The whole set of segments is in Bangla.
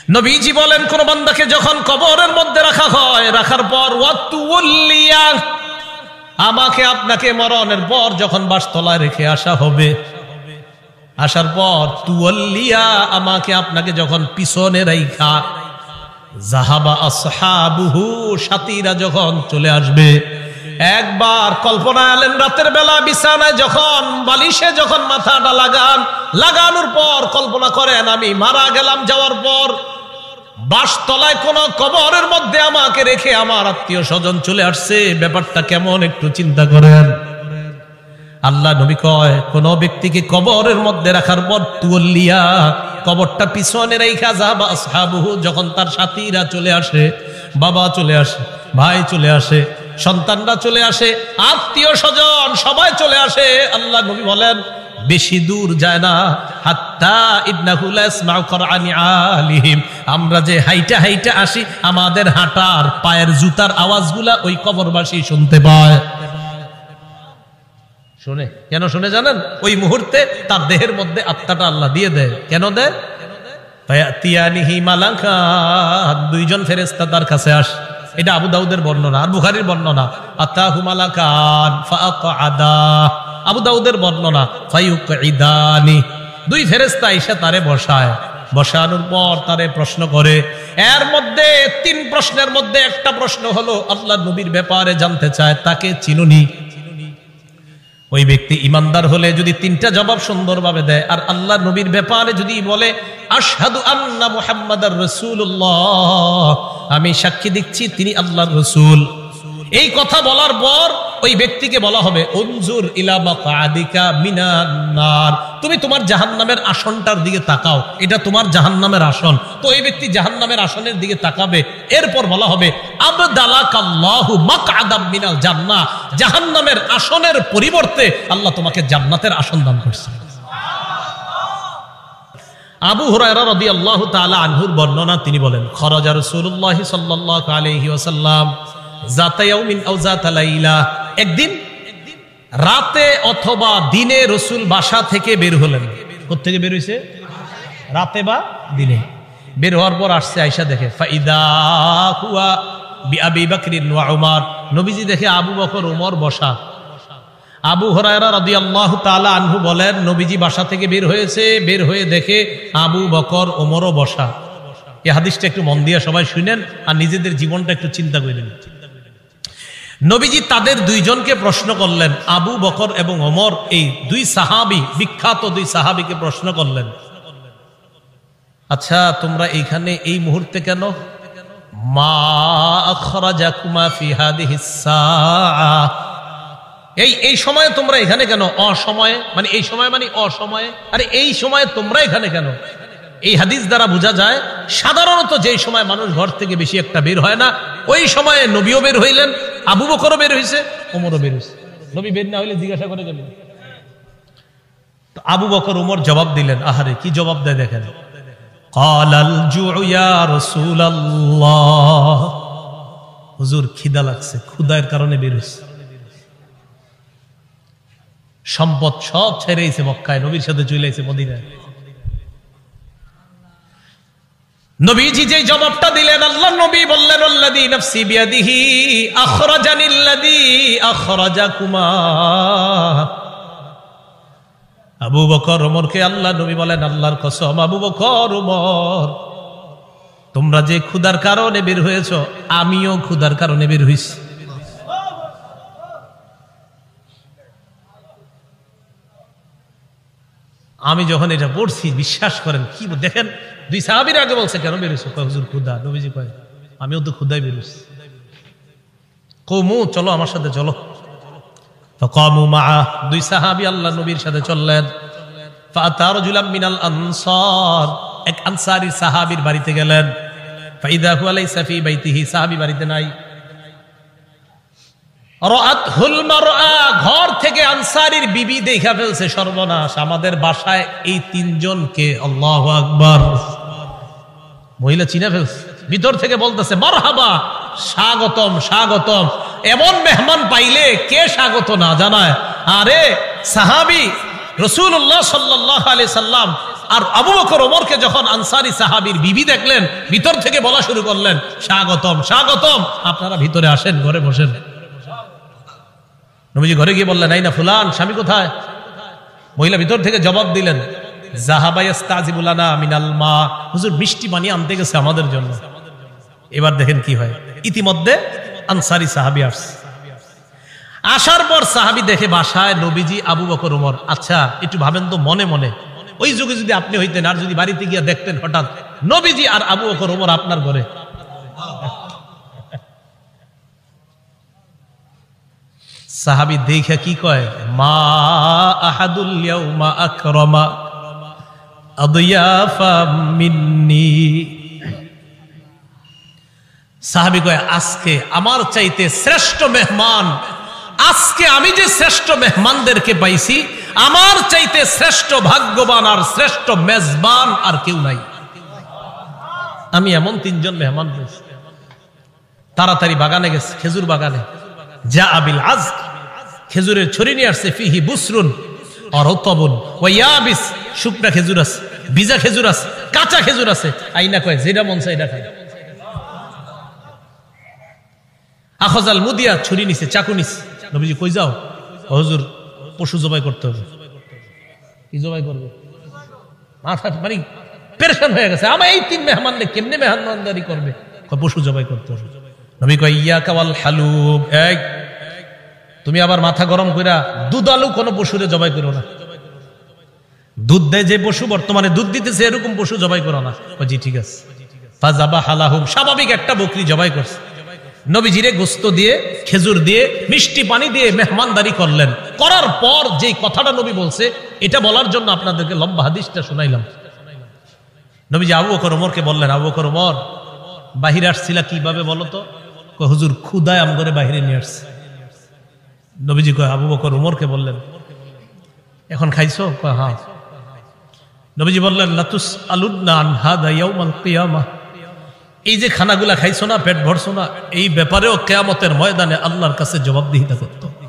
নবীজি বলেন, কোন বান্দাকে যখন কবরের মধ্যে রাখা হয়, রাখার পর ওয়াতুল্লিয়া, আমাকে আপনাকে মরণের পর যখন বাসতলায় রেখে আসা হবে, আসার পর তুওয়াল্লিয়া, আমাকে আপনাকে যখন পিছনে রাইখা, যাহাবা আসহাবুহু, সাথীরা যখন চলে আসবে। একবার কল্পনা আলেন, রাতের বেলা বিছানায় যখন বালিশে যখন মাথাটা লাগানোর পর কল্পনা করেন আমি মারা গেলাম, যাওয়ার পর বাসতলায় কোন কবরের মধ্যে আমাকে রেখে আমার আত্মীয় স্বজন চলে আসছে, ব্যাপারটা কেমন একটু চিন্তা করেন। আল্লাহ নবী কয়, কোন ব্যক্তিকে কবরের মধ্যে রাখার পর তুওয়াল্লিয়া, কবরটা পিছনে রেখা, যাহাবা আসহাবুহু, যখন তার সাথীরা চলে আসে, বাবা চলে আসে, ভাই চলে আসে, সন্তানরা চলে আসে, আত্মীয় স্বজন সবাই চলে আসে, আল্লাহ নবী বলেন বেশি দূর যায় না, হাত্তা ইন্নাহু লা ইয়াসমাউ কুরআনি আলিহিম, আমরা যে হাইটা হাইটা আসি, আমাদের হাঁটার পায়ের জুতার আওয়াজগুলা ওই কবরবাসী শুনতে পায়। শুনে কেন শুনে জানেন? ওই মুহূর্তে তার দেহের মধ্যে আত্মাটা আল্লাহ দিয়ে দেয়। কেন দেয়? ফায়াতিয়ানিহি মালাকান, দুইজন ফেরেশতা তার কাছে আসে। এটা আবু দাউদের বর্ণনা আর বুখারীর বর্ণনা। আতাহু মালাকান ফাআকআদা, আবু দাউদের বর্ণনা ফায়ুকঈদানি, দুই ফেরেশতা এসে তারে বসায়, বসানোর পর তারে প্রশ্ন করে। এর মধ্যে তিন প্রশ্নের মধ্যে একটা প্রশ্ন হলো আল্লাহ নবীর ব্যাপারে জানতে চায়, তাকে চিনুনি? ওই ব্যক্তি ইমানদার হলে যদি তিনটা জবাব সুন্দরভাবে দেয়, আর আল্লাহ নবীর ব্যাপারে যদি বলে আশহাদু আন্না মুহাম্মাদার রাসূলুল্লাহ, আমি সাক্ষী দিচ্ছি তিনি আল্লাহর রাসূল, এই কথা বলার পর ওই ব্যক্তিকে বলা হবে উনজুর ইলা মাকআদিকা মিনান নার, তুমি তোমার জাহান্নামের আসনটার দিকে তাকাও, এটা তোমার জাহান্নামের আসন। তো এই ব্যক্তি জাহান্নামের আসনের দিকে তাকাবে। এরপর বলা হবে আবদালাকাল্লাহু মাকআদাম মিনাল জান্নাহ, জাহান্নামের আসনের পরিবর্তে আল্লাহ তোমাকে জান্নাতের আসন দান করছে। আবু হুরায়রা রাদিয়াল্লাহু তাআলা আনহুর বর্ণনা, তিনি বলেন খরাজা রাসূলুল্লাহ সাল্লাল্লাহু আলাইহি ওয়াসাল্লাম যাতা ইয়াউমিন আও যাতা লাইলা, একদিন রাতে অথবা দিনে রাসূল বাসা থেকে বের হলেন। কোথা থেকে বের হইছে? রাতে বা দিনে। বের হওয়ার পর আসছে, আয়েশা দেখে ফাইদা হুয়া বিআবি বকর ওয়া উমর, নবীজি দেখে আবু বকর ওমর বসা। আবু হুরায়রা রাদিয়াল্লাহু তাআলা আনহু বলেন, নবীজি বাসা থেকে বের হয়েছে, বের হয়ে দেখে আবু বকর ওমরও বসা। এই হাদিসটা একটু মন দিয়ে সবাই শুনেন আর নিজেদের জীবনটা একটু চিন্তা করেন। নবীজি তাদের দুইজনকে প্রশ্ন করলেন, আবু বকর এবং ওমর, এই দুই সাহাবী, বিখ্যাত দুই সাহাবীকে প্রশ্ন করলেন, আচ্ছা তোমরা এইখানে এই মুহূর্তে কেন? মা আখরাজাকুমা ফি হাদিহিস সাআ, এই সময়ে তোমরা এখানে কেন? অসময়ে মানে এই সময় মানে অসময়ে, আরে এই সময়ে তোমরা এখানে কেন? এই হাদিস দ্বারা বোঝা যায় সাধারণত যেই সময় মানুষ ঘর থেকে বেশি একটা বের হয় না, ওই সময়ে নবীও বের হইলেন, আবু বকরও বের হইছে, ওমরও বের হইছে। নবী বের না হইলে জিজ্ঞাসা করে গেলেন। আবু বকর ওমর জবাব দিলেন, আহারে কি জবাব দেয় দেখেন, ক্বালাল জুউ ইয়া রাসূলুল্লাহ, হুজুর খিদা লাগছে, ক্ষুধার কারণে বের হইছে। সম্পদ সব ছেড়েছে মক্কায়, নবীর সাথে চলে আইছে মদিনায়। নবীজি যে জবাবটা দিলেন, আল্লাহ নবী বললেন আল্লাযী নাফসি বিয়াদিহি আখরাজানিল্লাযী আখরাজাকুমা। আবু বকর ওমরকে আল্লাহ নবী বলেন, আল্লাহর কসম আবু বকর ওমর, তোমরা যে ক্ষুধার কারণে বের হয়েছো, আমিও ক্ষুধার কারণে বের হইছি। আমি যখন এটা পড়ছি, বিশ্বাস করেন কি দেখেন, দুই সাহাবীর আগে বলছে কেন বেরোছো? হুজুর ক্ষুধা। নবীজি কয় আমিও তো ক্ষুধায় বেরোছি। কওমু, চলো আমার সাথে চলো। ফাকামু মাআ, দুই সাহাবী আল্লাহ নবীর সাথে চললেন। ফাআতা রাজুলাম মিনাল আনসার, এক আনসারী সাহাবীর বাড়িতে গেলেন। ফাইদা হুয়া লাইসা ফি বাইতিহি, সাহাবী বাড়িতে নাই। রাআতহুল মারআ, ঘর থেকে আনসারীর বিবি দেখা ফেলছে, সর্বনাশ, আমাদের বাসায় এই তিনজনকে, আল্লাহু আকবার, মহিলা চিনে ফেলছে। ভিতর থেকে বলতেছে মারহাবা, স্বাগতম স্বাগতম। এমন মেহমান পাইলে কে স্বাগত না জানায়? আরে সাহাবী রাসূলুল্লাহ সাল্লাল্লাহু আলাইহি সাল্লাম আর আবু বকর ওমরকে যখন আনসারী সাহাবীর বিবি দেখলেন, ভিতর থেকে বলা শুরু করলেন, স্বাগতম স্বাগতম, আপনারা ভিতরে আসেন, ঘরে বসেন। নবীজি ঘরে গিয়ে বললেন, আইনা ফুলান, স্বামী কোথায়? মহিলা ভিতর থেকে জবাব দিলেন, যাহাবা ইস্তাজিবু লানা মিনাল মা, হুজুর মিষ্টি পানি আনতে গেছে আমাদের জন্য। এবার দেখেন কি হয়, ইতিমধ্যে আনসারী সাহাবী আসছে। আসার পর সাহাবী দেখে বাসায় নবীজি, আবু বকর ওমর। আচ্ছা একটু ভাবেন তো মনে মনে, ওই যুগে যদি আপনি হইতেন আর যদি বাড়িতে গিয়ে দেখতেন হঠাৎ নবীজি আর আবু বকর ওমর আপনার ঘরে, সাহাবী দেখে কি কয়, মা আহাদুল ইয়াউমা আকরামা আদিয়াফা মিন্নি। সাহাবী কয়, আজকে আমার চাইতে শ্রেষ্ঠ মেহমান, আজকে আমি যে শ্রেষ্ঠ মেহমানদেরকে পাইছি, আমার চাইতে শ্রেষ্ঠ ভাগ্যবান আর শ্রেষ্ঠ মেজবান আর কেউ নাই। আমি এমন তিনজন মেহমান পেয়েছি। তাড়াতাড়ি বাগানে গেছে, খেজুর বাগানে। যা আবিল আজ, খেজুরের ছড়ি নিয়ে আসছে, ফিহি বুসরুন আর রতবুন ওয়া ইয়াবিস, শুকনা খেজুর আছে, ভিজা খেজুর আছে, কাঁচা খেজুর আছে। আইনা কয়, যেটা মন চায় এটা খায়। আখজাল মুদিয়া, ছুরি নিছে, চাকু নিছে। নবীজি কই যাও? হুজুর পশু জবাই করতে হবে। কি জবাই করবে? মাথা মানে পেরেশান হয়ে গেছে, আমার এই তিন মেহমান কেমনে মেহমানদারি করবে? পশু জবাই করতে হবে। নবী কয়, ইয়াকা ওয়াল হালুব, এই তুমি আবার মাথা গরম কইরা দুধালু কোন পশুরে জবাই করো না। দুধ দেয় যে পশু, বর্তমানে দুধ দিতেছে, এরকম পশু জবাই করো না। জি ঠিক আছে। ফাযাবাহা লাহুম, স্বাভাবিক একটা বকরি জবাই করছে। নবীজিরে গোস্ত দিয়ে, খেজুর দিয়ে, মিষ্টি পানি দিয়ে মেহমানদারি করলেন। করার পর যে কথাটা নবী বলছে, এটা বলার জন্য আপনাদেরকে লম্বা হাদিসটা শুনাইলাম। নবীজি আবু বকর ওমরকে বললেন, আবু বকর ওমর, বাহিরে আসছিলা কিভাবে বলো তো? হুজুর ক্ষুধায় আম করে বাহিরে নিয়ে আসছে। নবীজি কয়, আবু বকর ওমরকে বললেন, এখন খাইছো? কয় হ্যাঁ। নবীজি বললেন, লাতুস আলুন্না আন হাদা ইয়াউমাল কিয়ামাহ, এই যে খানাগুলা খাইছো না, পেট ভরছো না, এই ব্যাপারেও কিয়ামতের ময়দানে আল্লাহর কাছে জবাবদিহিতা করতে হবে।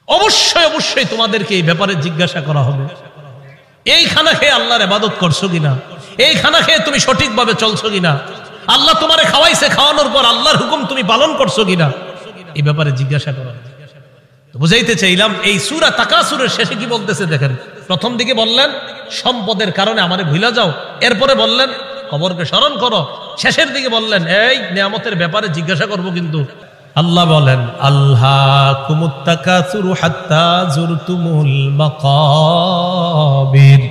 অবশ্যই অবশ্যই তোমাদেরকে এই ব্যাপারে জিজ্ঞাসা করা হবে। এই খানা খেয়ে আল্লাহর ইবাদত করছো কিনা? এই খানা খেয়ে তুমি সঠিকভাবে চলছো কিনা? আল্লাহ তোমারে খাওয়াইছে, খাওয়ানোর পর আল্লাহর হুকুম তুমি পালন করছো কিনা? এই ব্যাপারে জিজ্ঞাসা করা। বুঝাইতে চাইলাম, এই সূরা তাকাসুরের শেষে কি বলতেছে দেখেন। প্রথম দিকে বললেন সম্পদের কারণে আমারে ভুলা যাও, এরপরে বললেন কবরকে স্মরণ করো, শেষের দিকে বললেন এই নিয়ামতের ব্যাপারে জিজ্ঞাসা করব। কিন্তু আল্লাহ বলেন, আল্লাহকুমুত তাকাসুরু হাত্তা যুরতুমুল মাকাবির,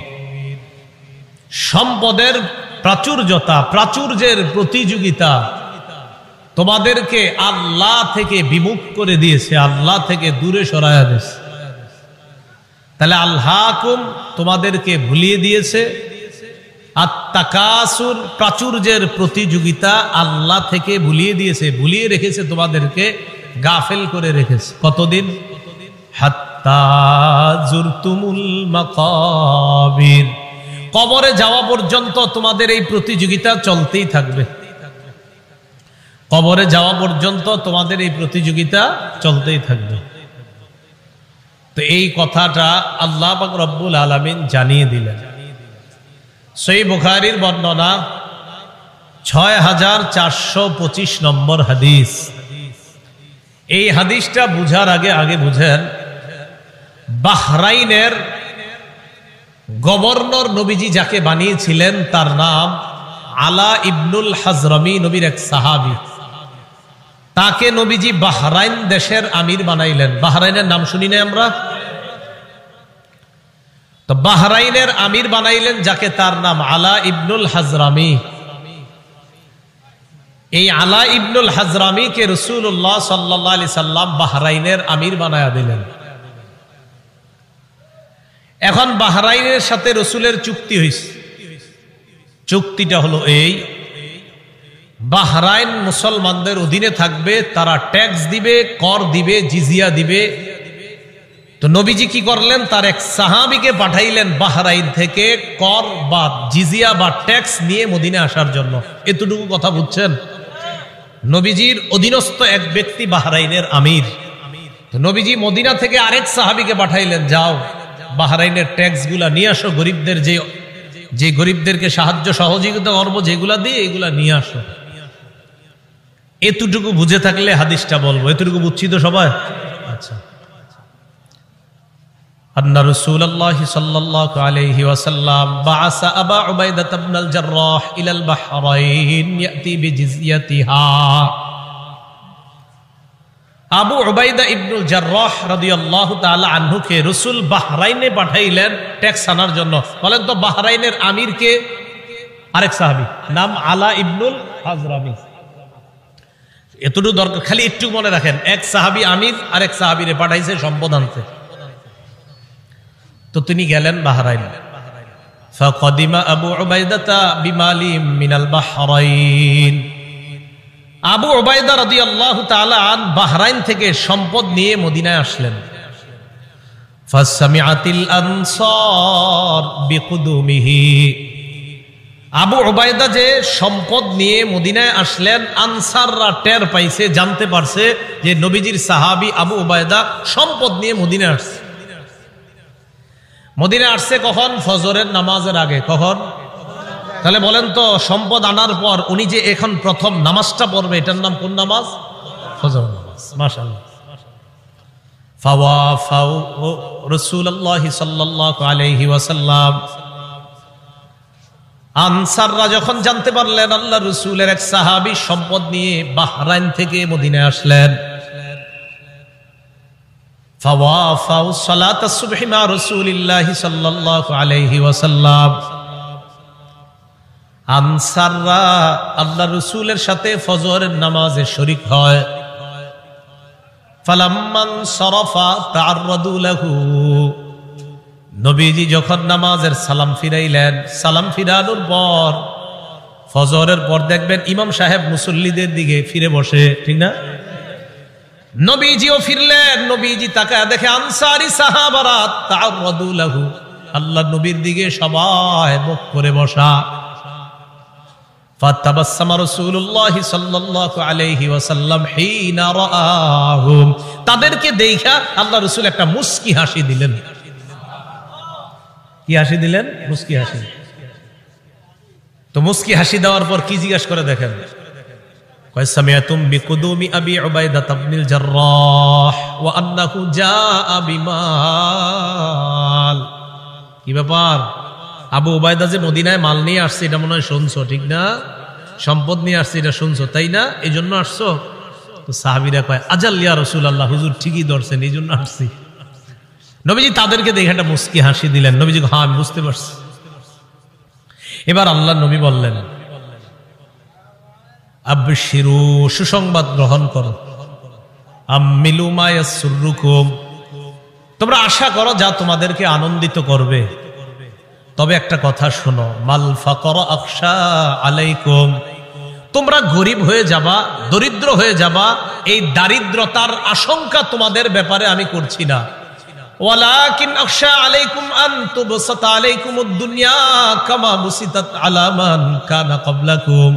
সম্পদের প্রাচুর্যতা, প্রাচুর্যের প্রতিযোগিতা তোমাদেরকে আল্লাহ থেকে বিমুখ করে দিয়েছে, আল্লাহ থেকে দূরে সরায়া দিয়েছে। তাহলে আল্লাহকুম তোমাদেরকে ভুলিয়ে দিয়েছে, আত-তাকাসুর প্রাচুর্যের প্রতিযোগিতা আল্লাহ থেকে ভুলিয়ে দিয়েছে, ভুলিয়ে রেখেছে, তোমাদেরকে গাফেল করে রেখেছে। কতদিন? হাত্তা যুরতুমুল মাকাবির, কবরে যাওয়া পর্যন্ত তোমাদের এই প্রতিযোগিতা চলতেই থাকবে। কবরে যাওয়া পর্যন্ত তোমাদের এই প্রতিযোগিতা চলতেই থাকবে। তো এই কথাটা আল্লাহ পাক রব্বুল আলামিন জানিয়ে দিলেন। সহিহ বুখারীর বর্ণনা ৬৪২৫ নম্বর হাদিস। এই হাদিসটা বুঝার আগে বুঝেন, বাহরাইনের গভর্নর নবীজি যাকে বানিয়েছিলেন তার নাম আলা ইবনুল হাজরামি, নবীর এক সাহাবী। তাকে নবীজি বাহরাইন দেশের আমির বানাইলেন। বাহরাইনের নাম শুনি না আমরা? তো বাহরাইনের আমির বানাইলেন যাকে, তার নাম আলা ইবনুল হাজরামি। এই আলা ইবনুল হাজরামিকে রাসূলুল্লাহ সাল্লাল্লাহু আলাইহি সাল্লাম বাহরাইনের আমির বানায়া দিলেন। এখন বাহরাইনের সাথে রাসূলের চুক্তি হয়েছে। চুক্তিটা হলো এই, বাহরাইন মুসলমানদের অধীনে থাকবে, তারা ট্যাক্স দিবে, কর দিবে, জিজিয়া দিবে। তো নবীজি কি করলেন, তার এক সাহাবীকে পাঠাইলেন বাহরাইন থেকে কর বা জিজিয়া বা ট্যাক্স নিয়ে মদিনে আসার জন্য। এতটুকু কথা বুঝছেন? নবীজির অধীনস্থ এক ব্যক্তি বাহরাইনের আমির, তো নবীজি মদিনা থেকে আরেক সাহাবীকে পাঠাইলেন, যাও বাহরাইনের ট্যাক্স গুলা নিয়ে আসো, গরিবদের যে গরিবদেরকে সাহায্য সহযোগিতা করবো যেগুলা দিয়ে এগুলা নিয়ে আসো। এতটুকু বুঝে থাকলে হাদিসটা বলবো, এতটুকু বুঝছি তো সবাই? আচ্ছা। আন্না রাসূলুল্লাহ সাল্লাল্লাহু আলাইহি ওয়াসাল্লাম বাআসা আবা উবাইদা ইবনুল জাররাহ ইলাল বাহরাইন ইয়াতি বিজিজিয়াতিহা। আবু উবাইদা ইবনুল জাররাহ রাদিয়াল্লাহু তাআলা আনহুকে রাসূল বাহরাইনে পাঠাইলেন ট্যাক্স আনার জন্য। বলেন তো বাহরাইনের আমির কে? আরেক সাহাবী, নাম আলা ইবনুল হাজরামি। এতটুকু দরকার, খালি একটু মনে রাখেন, এক সাহাবী আমির, আরেক সাহাবীরে পাঠাইছে সম্পদ আনতে। তো তিনি গেলেন বাহরাইন। ফাকাদিমা আবু উবাইদাতা বিমালিম মিনাল বাহরাইন। আবু উবাইদা রাদিয়াল্লাহু তাআলা আন বাহরাইন থেকে সম্পদ নিয়ে মদিনায় আসলেন। ফাসামিআতিল আনসার বিকুদুমিহি। আবু উবাইদা যে সম্পদ নিয়ে মদিনায় আসলেন, আনসাররা টের পাইছে, জানতে পারছে যে নবীজির সাহাবী আবু উবাইদা সম্পদ নিয়ে মদিনায় আসছে। মদিনায় আসছে কখন? ফজরের নামাজের আগে। কখন? তাহলে বলেন তো, সম্পদ আনার পর উনি যে এখন প্রথম নামাজটা পড়বে, এটার নাম কোন নামাজ? ফজর নামাজ। মাশাআল্লাহ। ফাওয়াফাউ রাসূলুল্লাহ সাল্লাল্লাহু আলাইহি ওয়াসাল্লাম। আনসাররা যখন জানতে পারলেন আল্লাহর রাসূলের এক সাহাবী সম্পদ নিয়ে বাহরাইন থেকে মদিনায় আসলেন, ফাওয়াফাউ সালাতাস সুবহি মা রাসূলিল্লাহ সাল্লাল্লাহু আলাইহি ওয়াসাল্লাম। আনসাররা আল্লাহর রাসূলের সাথে ফজরের নামাজে শরীক হয়। ফালাম্মান সারাফা তাআররাদু লাহু। নবীজি যখন নামাজের সালাম ফিরাইলেন, সালাম ফিরানোর পর ফজরের পর দেখবেন ইমাম সাহেব মুসল্লিদের দিকে ফিরে বসে, ঠিক না? নবীজিও ফিরলেন, নবীজি তাকায় দেখে আনসারী সাহাবারা তাআররাদু লাহু, আল্লাহর নবীর দিকে সবাই মুখ করে বসা। ফাতাবাসসামা রাসূলুল্লাহ সাল্লাল্লাহু আলাইহি ওয়াসাল্লাম হিনা রাআহুম। তাদেরকে দেখা আল্লাহর রাসূল একটা মুস্কি হাসি দিলেন। কি হাসি দিলেন? মুস্কি হাসি। তো মুস্কি হাসি দেওয়ার পর কি জিজ্ঞাসা করে দেখেন, কয় সামিআতুম বিকুদুমি আবি উবাইদা ইবনুল জাররাহ ওয়া আন্নাহু জাআ বিমাল। কি ব্যাপার? আবু উবাইদা যে মদিনায় মাল নিয়ে আসছে এটা মনে হয় শুনছো, ঠিক না? সম্পদ নিয়ে আসছে এটা শুনছো, তাই না? এই জন্য আসছো? তো সাহাবীরা কয় আজাল ইয়া রাসূলুল্লাহ, হুজুর ঠিকই ধরছেন, এই জন্য আসছি। নবীজি তাদেরকে দেখে একটা মুস্কি হাসি দিলেন। নবীজি হ্যাঁ আমি বুঝতে পারছি। এবার আল্লাহর নবী বললেন, আবশিরু, সুসংবাদ গ্রহণ করো, আমিলু মা ইয়াসুররুকুম, তোমরা আশা করো যা তোমাদেরকে আনন্দিত করবে। তবে একটা কথা শোনো, মাল ফাকর আখশা আলাইকুম, তোমরা গরিব হয়ে যাবা, দরিদ্র হয়ে যাবা, এই দারিদ্রতার আশঙ্কা তোমাদের ব্যাপারে আমি করছি না। ওয়ালাকিন আখশা আলাইকুম আন তুবসাতা আলাইকুমুদ দুনিয়া কামা বুসিতাত আলা মান কানা ক্বাবলাকুম,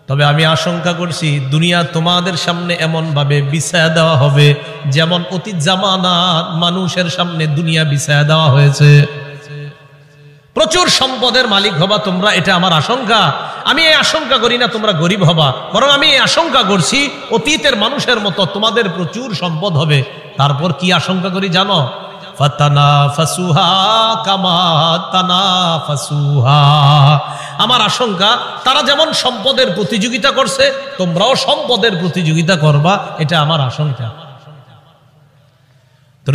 তবে আমি আশঙ্কা করছি দুনিয়া তোমাদের সামনে এমন ভাবে বিছায়া দেওয়া হবে যেমন অতীত জামানার মানুষের সামনে দুনিয়া বিছায়া দেওয়া হয়েছে। প্রচুর সম্পদের মালিক হবা তোমরা, এটা আমার আশঙ্কা। আমি এই আশঙ্কা করি না তোমরা গরিব হবা, বরং আমি এই আশঙ্কা করছি অতীতের মানুষের মতো তোমাদের প্রচুর সম্পদ হবে। তারপর কি আশঙ্কা করি জানো? ফাতানাফাসুহা কামা তানাফাসুহা, আমার আশঙ্কা তারা যেমন সম্পদের প্রতিযোগিতা করছে তোমরাও সম্পদের প্রতিযোগিতা করবা, এটা আমার আশঙ্কা।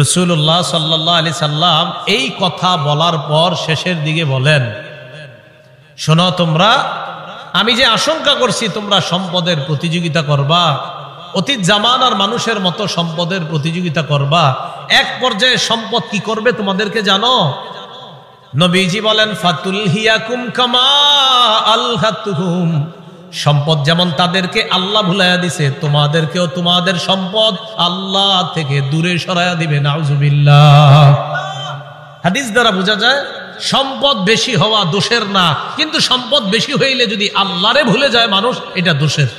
রাসূলুল্লাহ সাল্লাল্লাহু আলাইহি সাল্লাম এই কথা বলার পর শেষের দিকে বলেন, শোনো তোমরা, আমি যে আশঙ্কা করছি তোমরা সম্পদের প্রতিযোগিতা করবা, অতীত জামানার মানুষের মতো সম্পদের প্রতিযোগিতা করবা, এক পর্যায়ে সম্পদ কি করবে তোমাদেরকে জানো? নবীজি বলেন, ফাতুলহিয়াকুম কামা আলহাতুহুম, সম্পদ যেমন তাদেরকে আল্লাহ ভুলাইয়া দিছে, তোমাদেরকেও তোমাদের সম্পদ আল্লাহ থেকে দূরে সরাইয়া দিবে। নাউজুবিল্লাহ। হাদিস দ্বারা বোঝা যায় সম্পদ বেশি হওয়া দোষের না, কিন্তু সম্পদ বেশি হইলে যদি আল্লাহরে ভুলে যায় মানুষ, এটা দোষের।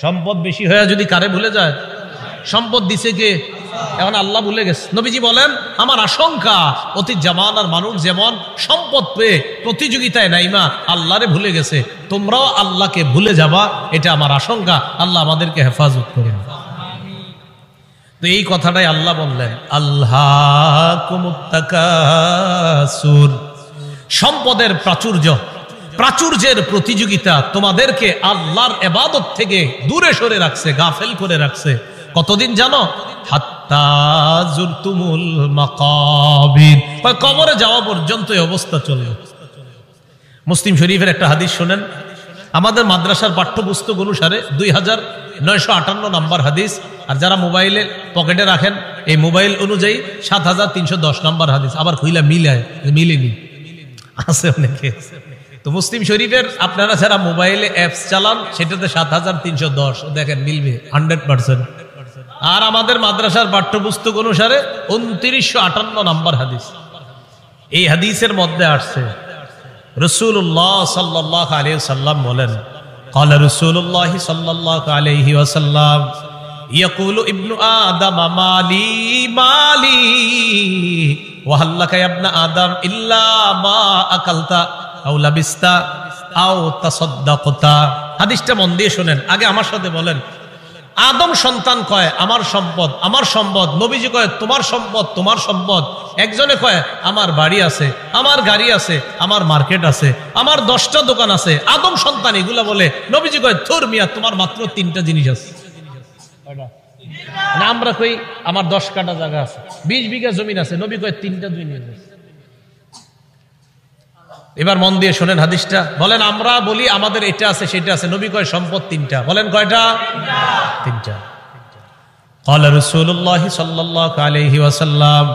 সম্পদ বেশি হয়ে যদি কারে ভুলে যায়? সম্পদ দিছে কে? এখন আল্লাহ ভুলে গেছে। নবীজি বলেন আমার আশঙ্কা অতীত জামানার মানুষ যেমন সম্পদ পেয়ে প্রতিযোগিতায় নাইমা আল্লাহরে ভুলে গেছে, তোমরাও আল্লাহকে ভুলে যাবা, এটা আমার আশঙ্কা। আল্লাহ আমাদেরকে হেফাজত করুন। তো এই কথাটাই আল্লাহ বললেন, আল্লাহকুমুত তাকাসুর, সম্পদের প্রাচুর্যের প্রতিযোগিতা তোমাদেরকে আল্লাহর ইবাদত থেকে দূরে সরে রাখছে, গাফেল করে রাখছে। কতদিন জানো? হাত্তা যুরতুমুল মাকাবির, কবরে যাওয়া পর্যন্ত এই অবস্থা চলে। মুসলিম শরীফের একটা হাদিস শোনেন, আমাদের মাদ্রাসার পাঠ্যপুস্তক অনুসারে 2958 নম্বর হাদিস, আর যারা মোবাইলে পকেটে রাখেন এই মোবাইল অনুযায়ী 7310 নম্বর হাদিস। আবার কইলা মিলেনি আছে অনেকে। তো মুসলিম শরীফের আপনারা যারা মোবাইলে অ্যাপস চালান সেটাতে 7310 দেখেন মিলবে 100%। আর আমাদের মাদ্রাসার পাঠ্যপুস্তক অনুসারে 2958 নম্বর হাদিস। এই হাদিসের মধ্যে আসছে রাসূলুল্লাহ সাল্লাল্লাহু আলাইহি ওয়াসাল্লাম বলেন, ক্বালা রাসূলুল্লাহ সাল্লাল্লাহু আলাইহি ওয়াসাল্লাম ইয়াকুলু ইবনু আদম মালি মালি ওয়া হাল্লাকা ইয়া ইবনা আদম ইল্লা মা আকালতা আও লাবিস্তা আও তাসাদদাকতা। হাদিসটা মন দিয়ে শুনেন, আগে আমার সাথে বলেন। আদম সন্তান কয় আমার সম্পদ আমার সম্পদ, নবীজি কয় তোমার সম্পদ তোমার সম্পদ। একজনে কয় আমার বাড়ি আছে, আমার গাড়ি আছে, আমার মার্কেট আছে, আমার 10টা দোকান আছে। আদম সন্তান এগুলা বলে, নবীজি কয় থুর মিয়া তোমার মাত্র 3টা জিনিস আছে। না আমরা কই আমার 10 কাঠা জায়গা আছে, 20 বিঘা জমিন আছে, নবী কয় 3টা জিনিস আছে। এবার মন দিয়ে শোনেন হাদিসটা, বলেন আমরা বলি আমাদের এটা আছে সেটা আছে, নবী কয় সম্পদ 3টা, বলেন কয়টা? 3টা। ক্বালা রাসূলুল্লাহ সাল্লাল্লাহু আলাইহি ওয়াসাল্লাম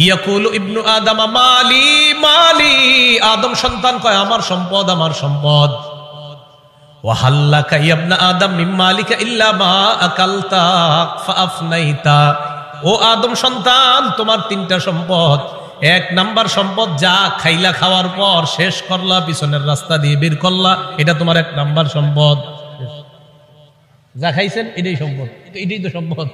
ইয়াকুলু ইবনু আদম মালি মালি, আদম সন্তান কয় আমার সম্পদ আমার সম্পদ। ওয়া হাল্লাকা ইয়া ইবনা আদম মিন মালিকা ইল্লা মা আকালতা ফাআফনাইতা, ও আদম সন্তান তোমার 3টা সম্পদ। 1 নাম্বার সম্পদ যা খাইলা, খাওয়ার পর শেষ করলা, পিছনের রাস্তা দিয়ে বের করলা, এটা তোমার 1 নাম্বার সম্পদ। যা খাইছেন এটাই সম্পদ, এটাই তো সম্পদ।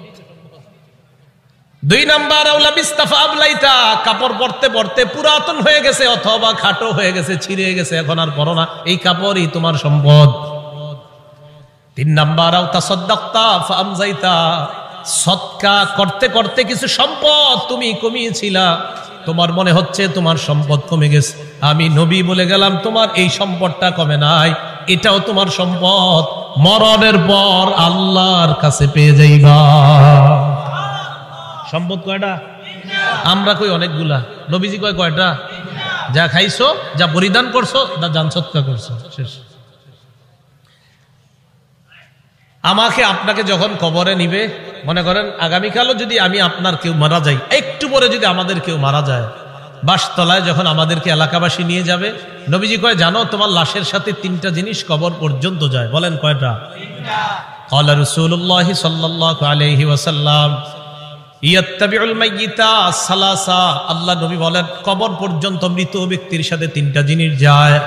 2 নাম্বার আউলা বিস্তাফা আবলাইতা, কাপড় পরতে পরতে পুরাতন হয়ে গেছে অথবা খাটো হয়ে গেছে, ছিঁড়ে গেছে, এখন আর পরো না, এই কাপড়ই তোমার সম্পদ। 3 নাম্বার আও তাসাদদাকতা ফাআমজাইতা, সদকা করতে করতে কিছু সম্পদ তুমি কমিয়েছিলা, তোমার মনে হচ্ছে তোমার সম্পদ কমে গেছে, আমি নবী বলে গেলাম তোমার এই সম্পদটা কমে নাই, এটাও তোমার সম্পদ, মরণের পর আল্লাহর কাছে পেয়ে যাইবা। সম্পদ কয়টা? আমরা কই অনেকগুলা, নবীজি কয় কয়টা? যা খাইছো, যা পরিধান করছো, যা জান সৎকা করছো, শেষ। আমাকে আপনাকে যখন কবরে নিবে, মনে করেন আগামীকালও যদি আমি আপনার কেউ মারা যাই, একটু পরে যদি আমাদের কেউ মারা যায়, বাসতলায় যখন আমাদেরকে এলাকাবাসী নিয়ে যাবে, নবীজি কয় জানো তোমার লাশের সাথে 3টা জিনিস কবর পর্যন্ত যায়, বলেন কয়টা? ক্বালা রাসূলুল্লাহ সাল্লাল্লাহু আলাইহি ওয়াসাল্লাম ইয়াত্তাবিউল মাইয়িতা সালাসা, আল্লাহ নবী বলেন কবর পর্যন্ত মৃত ব্যক্তির সাথে 3টা জিনিস যায়।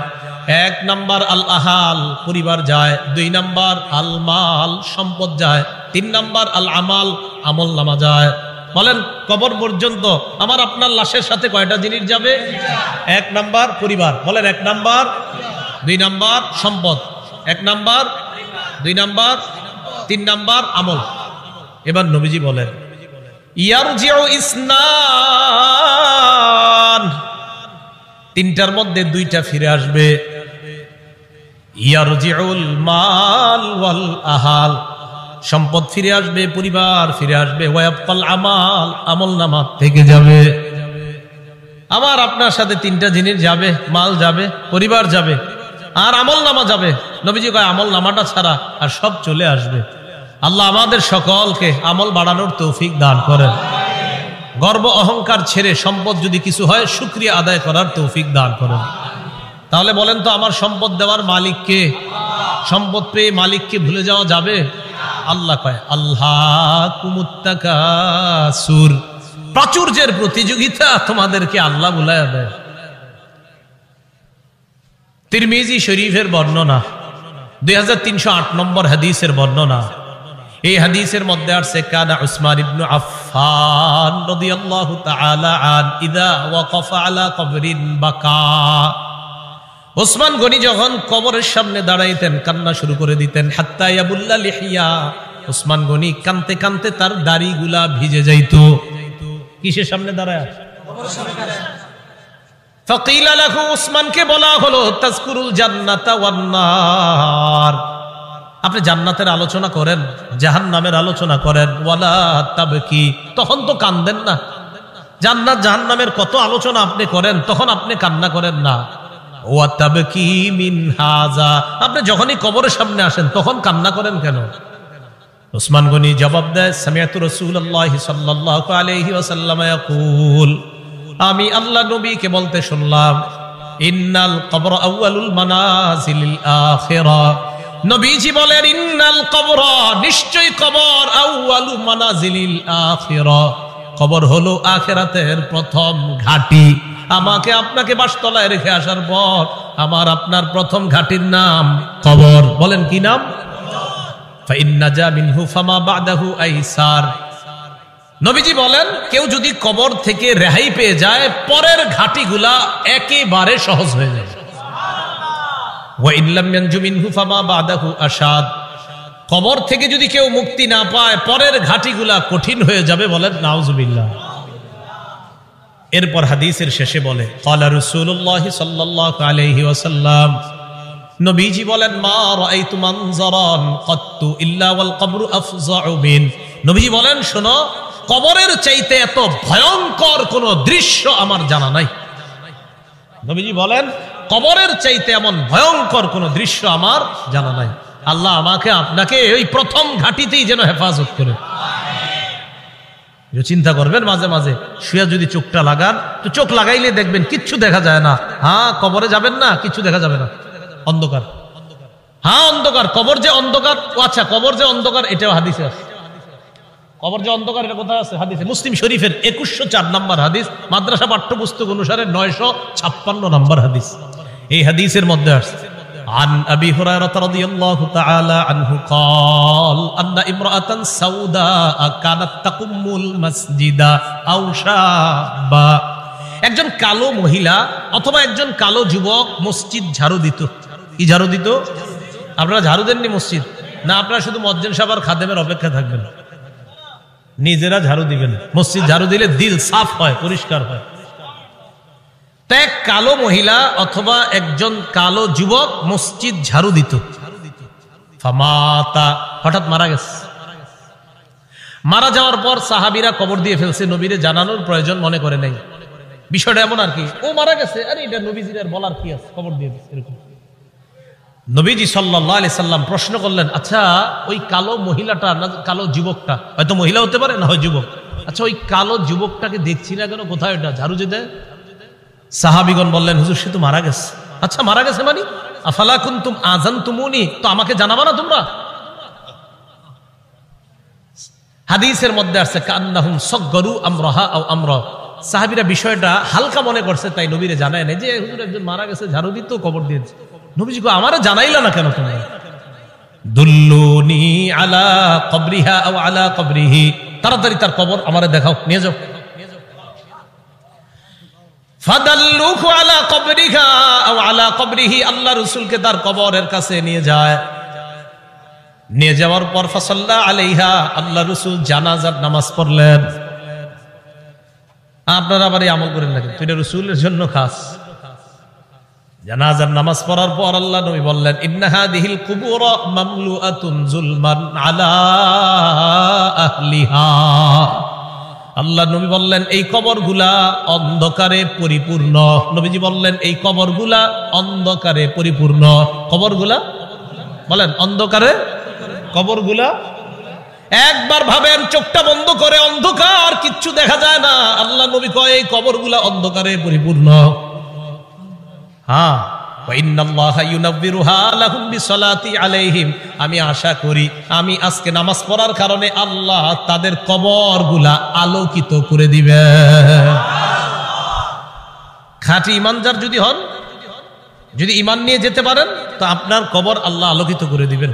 1 নাম্বার আল আহাল, পরিবার যায়। 2 নাম্বার আল মাল, সম্পদ যায়। 3 নাম্বার আল আমাল, আমল নামা যায়। বলেন কবর পর্যন্ত আমার আপনার লাশের সাথে কয়টা জিনিস যাবে? 1 নাম্বার পরিবার, বলেন 1 নাম্বার, 2 নাম্বার সম্পদ, 1 নাম্বার, 2 নাম্বার, 3 নাম্বার আমল। এবার নবীজি বলেন ইয়ারজিউ ইসনান, 3টার মধ্যে 2টা ফিরে আসবে। ইয়ারজিউল মাল ওয়াল আহাল, সম্পদ ফিরে আসবে, পরিবার ফিরে আসবে। ওয়ায়াবকাল আমাল, আমল নামা থেকে যাবে। আমার আপনার সাথে 3টা জিনিস যাবে, মাল যাবে, পরিবার যাবে, আর আমল নামা যাবে। নবীজি কয় আমল নামাটা ছাড়া আর সব চলে আসবে। আল্লাহ আমাদের সকলকে আমল বাড়ানোর তৌফিক দান করেন। গর্ব অহংকার ছেড়ে সম্পদ যদি কিছু হয় শুকরিয়া আদায় করার তৌফিক দান করেন। তাহলে বলেন তো আমার সম্পদ দেওয়ার মালিককে? সম্পদ পেয়ে মালিককে ভুলে যাওয়া যাবে? আল্লাহ কয় আল্লাহকুমুত তাকাসুর, প্রাচুর্যের প্রতিযোগিতা তোমাদেরকে আল্লাহ ভুলাইয়া দেয়। তিরমিজি শরীফের বর্ণনা, 2308 নম্বর হাদিসের বর্ণনা, এই হাদিসের মধ্যে আছে কানা উসমান ইবনে আফফান রাদিয়াল্লাহু তাআলা আন ইযা ওয়াকাফা আলা কবরিন বাকা। ওসমান গনি যখন কবরের সামনে দাঁড়াইতেন কান্না শুরু করে দিতেন। হাত্তা ইয়াবুল্লা লিহিয়া, ওসমান গনি কানতে কানতে তার দাড়িগুলা ভিজে যাইতো। কিসের সামনে দাঁড়ায়? কবরের সামনে দাঁড়ায়। ফাকিলা লাহু, ওসমানকে বলা হলো তাজকুরুল জান্নাতা ওয়ান নার, আপনি জান্নাতের আলোচনা করেন, জাহান্নামের আলোচনা করেন। ওয়ালা তাবকি, তখন তো কান্দেন না। জান্নাত জাহান্নামের কত আলোচনা আপনি করেন, তখন আপনি কান্না করেন না। ওয়া তাবকি মিন হাযা, আপনি যখনই কবরের সামনে আসেন তখন কান্না করেন কেন? ওসমান গনি জবাব দেয়, সামিআতু রাসূলুল্লাহ সাল্লাল্লাহু আলাইহি ওয়াসাল্লাম ইয়াকুল, আমি আল্লাহ নবীকে বলতে শুনলাম, ইন্নাল কবর আউয়ালুল মানাজিলিল আখিরাহ, নবীজি বলেন ইন্নাল কবর, নিশ্চয়ই কবর, আউয়ালু মানাজিলিল আখিরাহ, কবর হলো আখিরাতের প্রথম ঘাঁটি। আমাকে আপনাকে বাসতলায় রেখে আসার পর আমার আপনার প্রথম ঘাঁটির নাম কবর। বলেন কি নাম? ফাইন্নাজা মিনহু ফামা বাদাহু আইসার। নবীজি বলেন কেউ যদি কবর থেকে রেহাই পেয়ে যায়, পরের ঘাটিগুলা একেবারে সহজ হয়ে যাবে। ওয়া ইন লাম ইয়ানজু মিনহু ফামা বাদাহু আশাদ, কবর থেকে যদি কেউ মুক্তি না পায়, পরের ঘাটিগুলা কঠিন হয়ে যাবে। বলেন নাউজুবিল্লাহ। এরপর হাদিসের শেষে বলে, ক্বালা রাসূলুল্লাহ সাল্লাল্লাহু আলাইহি ওয়াসাল্লাম, নবীজি বলেন, মা রাআইতু মানজারান কাত্তু ইল্লা ওয়াল কবরু আফযাউ মিন। নবীজি বলেন, শোনো, কবরের চাইতে এত ভয়ঙ্কর কোন দৃশ্য আমার জানা নাই। নবীজি বলেন, কবরের চাইতে এমন ভয়ঙ্কর কোন দৃশ্য আমার জানা নাই। আল্লাহ আমাকে আপনাকে ওই প্রথম ঘাটিতেই যেন হেফাজত করে। চিন্তা করবেন মাঝে মাঝে শুয়ে যদি চোখটা লাগান, তো চোখ লাগাইলে দেখবেন কিচ্ছু দেখা যায় না। হ্যাঁ, কবরে যাবেন না, কিছু দেখা যাবে না, অন্ধকার। হ্যাঁ, অন্ধকার, কবর যে অন্ধকার। আচ্ছা, কবর যে অন্ধকার এটাও হাদিসে আছে। কবর যে অন্ধকার এটা কোথায় আছে? হাদিসে। মুসলিম শরীফের 2104 নম্বর হাদিস, মাদ্রাসা পাঠ্যপুস্তক অনুসারে 956 নম্বর হাদিস। এই হাদিসের মধ্যে আছে, عن أبي هريرة رضي الله تعالى عنه قال أن امرأة سوداء كانت تقم المسجد أو شابا, একজন কালো মহিলা অথবা একজন কালো যুবক মসজিদ ঝাড়ু দিত। কি ঝাড়ু দিত? আপনারা ঝাড়ু দেননি মসজিদ? না, আপনারা শুধু মুয়াজ্জিন সাহেব আর খাদেমের অপেক্ষা থাকবেন, নিজেরা ঝাড়ু দিবেন। মসজিদ ঝাড়ু দিলে দিল সাফ হয়, পরিষ্কার হয়। এক কালো মহিলা অথবা একজন কালো যুবক মসজিদ ঝাড়ু দিত। ফামাতা, হঠাৎ মারা গেছে। মারা যাওয়ার পর সাহাবীরা কবর দিয়ে ফেলছে, নবীরে জানানোর প্রয়োজন মনে করে নাই। বিষয়টা এমন আর কি, ও মারা গেছে, আরে এটা নবীজির আর বলার কি আছে, কবর দিয়ে দিচ্ছে এরকম। নবীজি সাল্লাল্লাহু আলাইহি সাল্লাম প্রশ্ন করলেন, আচ্ছা ওই কালো মহিলাটা না কালো যুবকটা, হয়তো মহিলা হতে পারে, না হয় যুবক, আচ্ছা ওই কালো যুবকটাকে দেখছি না কেন, কোথায় ওটা ঝাড়ু যে দেয়? সাহাবীগণ বললেন, হুজুর সে তো মারা গেছে। আচ্ছা মারা গেছে মানে? আফালা কুনতুম আযানতুমুনি, তো আমাকে জানাবা না তোমরা? হাদিসের মধ্যে আছে কান্নাহুম সাগগারু আমরাহা আও আমরা, সাহাবীরা বিষয়টা হালকা মনে করছে, তাই নবীরে জানায় না যে হুজুর একজন মারা গেছে, ঝাড়ু দিত, কবর দিয়েছে। নবীজি কো, আমারে জানাইলা না কেন তোমরা? দুল্লুনি আলা কবরিহা আও আলা কবরিহি, তাড়াতাড়ি তার কবর আমারে দেখাও, নিয়ে যাও। ফাদাল্লুহু আলা কবরিহা আও আলা কবরিহি, আল্লাহ রাসূলকে তার কবরের কাছে নিয়ে যায়। নিয়ে যাওয়ার পর ফাসাল্লা আলাইহা, আল্লাহ রাসূল জানাজার নামাজ পড়লেন। আপনারা আবার এই আমল করেন না, কিন্তু এটা রাসূলের জন্য খাস। জানাজার নামাজ পড়ার পর আল্লাহ নবী বললেন, ইন্না হাদিহিল কুবুর মামলুআতুন যুলমান আলা আহলিহা। আল্লাহ নবী বললেন, এই কবরগুলা অন্ধকারে পরিপূর্ণ। নবীজি বললেন, এই কবরগুলা অন্ধকারে পরিপূর্ণ। কবরগুলা বলেন অন্ধকারে, কবরগুলা একবার ভাবেন, চোখটা বন্ধ করে, অন্ধকার, কিচ্ছু দেখা যায় না। আল্লাহ নবী কয় এই কবরগুলা অন্ধকারে পরিপূর্ণ। হ্যাঁ, আমি আশা করি আমি আজকে নামাজ পড়ার কারণে আল্লাহ তাদের কবরগুলা আলোকিত করে দিবে। খাঁটি ইমানদার যদি হন, যদি ইমান নিয়ে যেতে পারেন, তো আপনার কবর আল্লাহ আলোকিত করে দিবেন।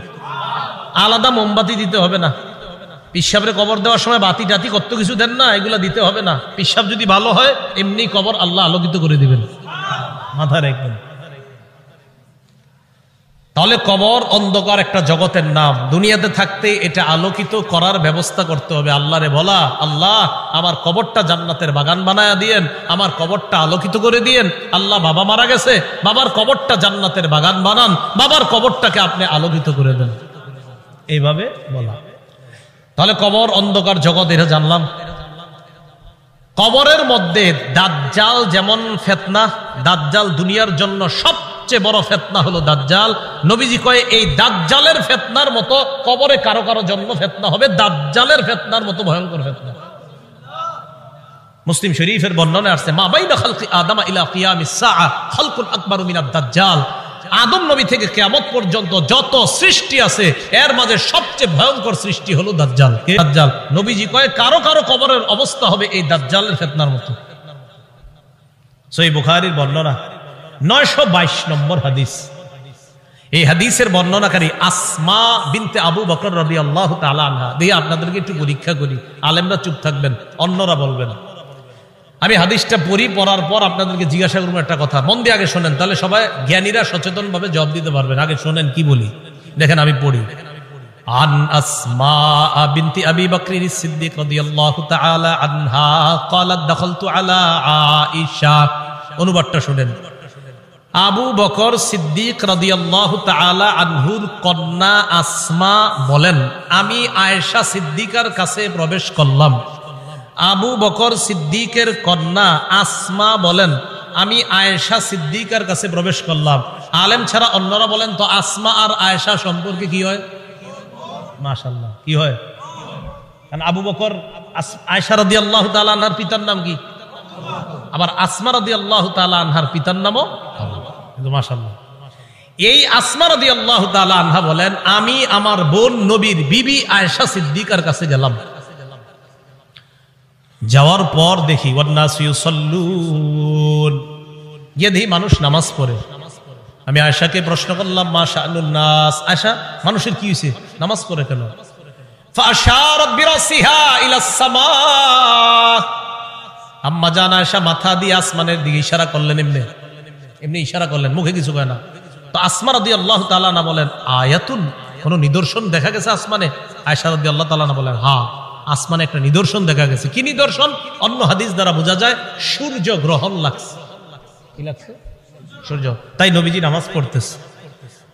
আলাদা মোমবাতি দিতে হবে না, পিসাবের কবর দেওয়ার সময় বাতি টাতি কত কিছু দেন না, এগুলা দিতে হবে না। পিসাব যদি ভালো হয় এমনি কবর আল্লাহ আলোকিত করে দিবেন, মাথায় রাখবেন। তাহলে কবর অন্ধকার একটা জগতের নাম। দুনিয়াতে থাকতে এটা আলোকিত করার ব্যবস্থা করতে হবে। আল্লাহরে বলা, আল্লাহ আমার কবরটা জান্নাতের বাগান বানায়া দিয়েন, আমার কবরটা আলোকিত করে দিয়েন। আল্লাহ বাবা মারা গেছে, বাবার কবরটা জান্নাতের বাগান বানান, বাবার কবরটাকে আপনি আলোকিত করে দেন, এইভাবে বলা। তাহলে কবর অন্ধকার জগৎ, এটা জানলাম। কবরের মধ্যে দাজ্জাল যেমন ফিতনা, দাজ্জাল দুনিয়ার জন্য সবচেয়ে বড় ফিতনা হলো দাজ্জাল। নবীজি কয় এই দাজ্জালের ফিতনার মতো কবরে কারো কারো জন্য ফিতনা হবে, দাজ্জালের ফিতনার মতো ভয়ঙ্কর ফিতনা। মুসলিম শরীফের বর্ণনায় আসছে, মা বাইনা খালকি আদম ইলা কিয়ামিস সাআ খালকুন আকবারু মিনাদ দাজ্জাল। আদম নবী থেকে কিয়ামত পর্যন্ত যত সৃষ্টি আছে এর মাঝে সবচেয়ে ভয়ঙ্কর সৃষ্টি হলো দাজ্জাল। দাজ্জাল নবীজি কয় কারো কারো কবরের অবস্থা হবে এই দাজ্জালের ফিতনার মতো। সহিহ বুখারীর বর্ণনা 922 নম্বর হাদিস। এই হাদিসের বর্ণনাকারী আসমা বিনতে আবু বকর রাদিয়াল্লাহু তাআলা আনহা। দিয়ে আপনাদেরকে একটু পরীক্ষা করি, আলেমরা চুপ থাকবেন, অন্যরা বলবেন। আমি হাদিসটা পড়ার পর আপনাদেরকে জিজ্ঞাসা করবো একটা কথা, মন দিয়ে আগে শোনেন, তাহলে সবাই জ্ঞানীরা সচেতন ভাবে জবাব দিতে পারবেন। আগে শোনেন কি বলি, দেখেন আমি পড়ি। আন আসমা বিনতি আবি বকর সিদ্দিক রাদিয়াল্লাহু তাআলা আনহা ক্বালাত দাখালতু আলা আয়েশা। অনুবাদটা শুনেন। আবু বকর সিদ্দিক রাদিয়াল্লাহু তাআলা আনহুর কন্যা আসমা বলেন, আমি আয়েশা সিদ্দিকার কাছে প্রবেশ করলাম। আবু বকর সিদ্দিকের কন্যা আসমা বলেন, আমি আয়েশা সিদ্দিকার কাছে প্রবেশ করলাম। আলেম ছাড়া অন্যরা বলেন তো আসমা আর আয়েশা সম্পর্কে কি হয়? মাশাআল্লাহ, কি হয়? কারণ আবু বকর আয়েশা রাদিয়াল্লাহু তাআলা আনহার পিতার নাম কি? আবার আসমা রাদিয়াল্লাহু তাআলা আনহার পিতার নামও কিন্তু মাশাআল্লাহ। এই আসমা রাদিয়াল্লাহু তাআলা আনহা বলেন, আমি আমার বোন নবীর বিবি আয়েশা সিদ্দিকার কাছে গেলাম। যাওয়ার পর দেখি ওয়ান্নাসু ইউসাল্লুন, গিয়ে দেখি মানুষ নামাজ পড়ে। আমি আয়েশাকে প্রশ্ন করলাম, মা শাআনুন নাস, আয়েশা মানুষের কি হয়েছে, নামাজ পড়ে কেন? ফাআশারাত বিরাসিহা ইলাস সামা। আম্মা জান আয়েশা মাথা দিয়ে আসমানের দিকে ইশারা করলেন, এমনি ইশারা করলেন, মুখে কিছু কয় না। তো আসমা রাদিয়াল্লাহু তাআলা না বলেন, আয়াতুন, কোন নিদর্শন দেখা গেছে আসমানে? আয়েশা রাদিয়াল্লাহু তাআলা না বলেন, হ্যাঁ আসমানে একটা নিদর্শন দেখা গেছে। কি নিদর্শন? অন্য হাদিস দ্বারা বোঝা যায় সূর্য গ্রহণ লাগছে। কি লাগছে? সূর্য। তাই নবীজি নামাজ পড়তেছে।